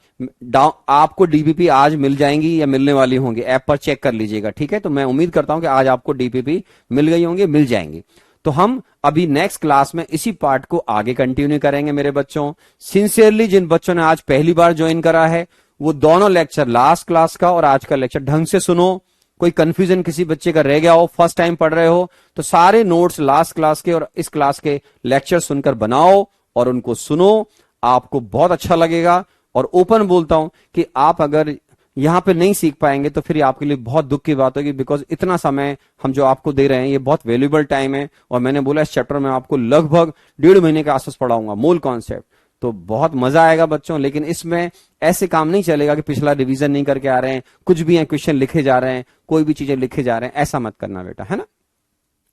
[SPEAKER 1] आपको डीपीपी आज मिल जाएंगी या मिलने वाली होंगी, ऐप पर चेक कर लीजिएगा, ठीक है। तो मैं उम्मीद करता हूं कि आज आपको डीपीपी मिल गई होंगी, मिल जाएंगी। तो हम अभी नेक्स्ट क्लास में इसी पार्ट को आगे कंटिन्यू करेंगे मेरे बच्चों। सिंसियरली जिन बच्चों ने आज पहली बार ज्वाइन करा है, वो दोनों लेक्चर, लास्ट क्लास का और आज का लेक्चर ढंग से सुनो। कोई कंफ्यूजन किसी बच्चे का रह गया हो, फर्स्ट टाइम पढ़ रहे हो, तो सारे नोट्स लास्ट क्लास के और इस क्लास के लेक्चर सुनकर बनाओ और उनको सुनो, आपको बहुत अच्छा लगेगा। और ओपन बोलता हूं कि आप अगर यहां पे नहीं सीख पाएंगे तो फिर आपके लिए बहुत दुख की बात होगी, बिकॉज इतना समय हम जो आपको दे रहे हैं ये बहुत वैल्यूएबल टाइम है। और मैंने बोला इस चैप्टर में आपको लगभग 1.5 महीने के आसपास पढ़ाऊंगा मूल कॉन्सेप्ट, तो बहुत मजा आएगा बच्चों। लेकिन इसमें ऐसे काम नहीं चलेगा कि पिछला रिवीजन नहीं करके आ रहे हैं, कुछ भी है क्वेश्चन लिखे जा रहे हैं, कोई भी चीजें लिखे जा रहे हैं, ऐसा मत करना बेटा, है ना।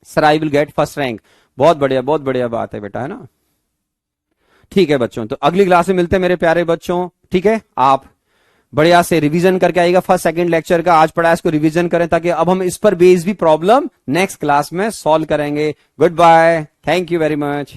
[SPEAKER 1] Sir I will get first rank, बहुत बढ़िया बात है बेटा, है ना। ठीक है बच्चों, तो अगली क्लास में मिलते हैं मेरे प्यारे बच्चों, ठीक है। आप बढ़िया से रिवीजन करके आइएगा फर्स्ट सेकंड लेक्चर का, आज पढ़ा इसको रिवीजन करें, ताकि अब हम इस पर बेस्ड भी प्रॉब्लम नेक्स्ट क्लास में सॉल्व करेंगे। Good bye, thank you very much.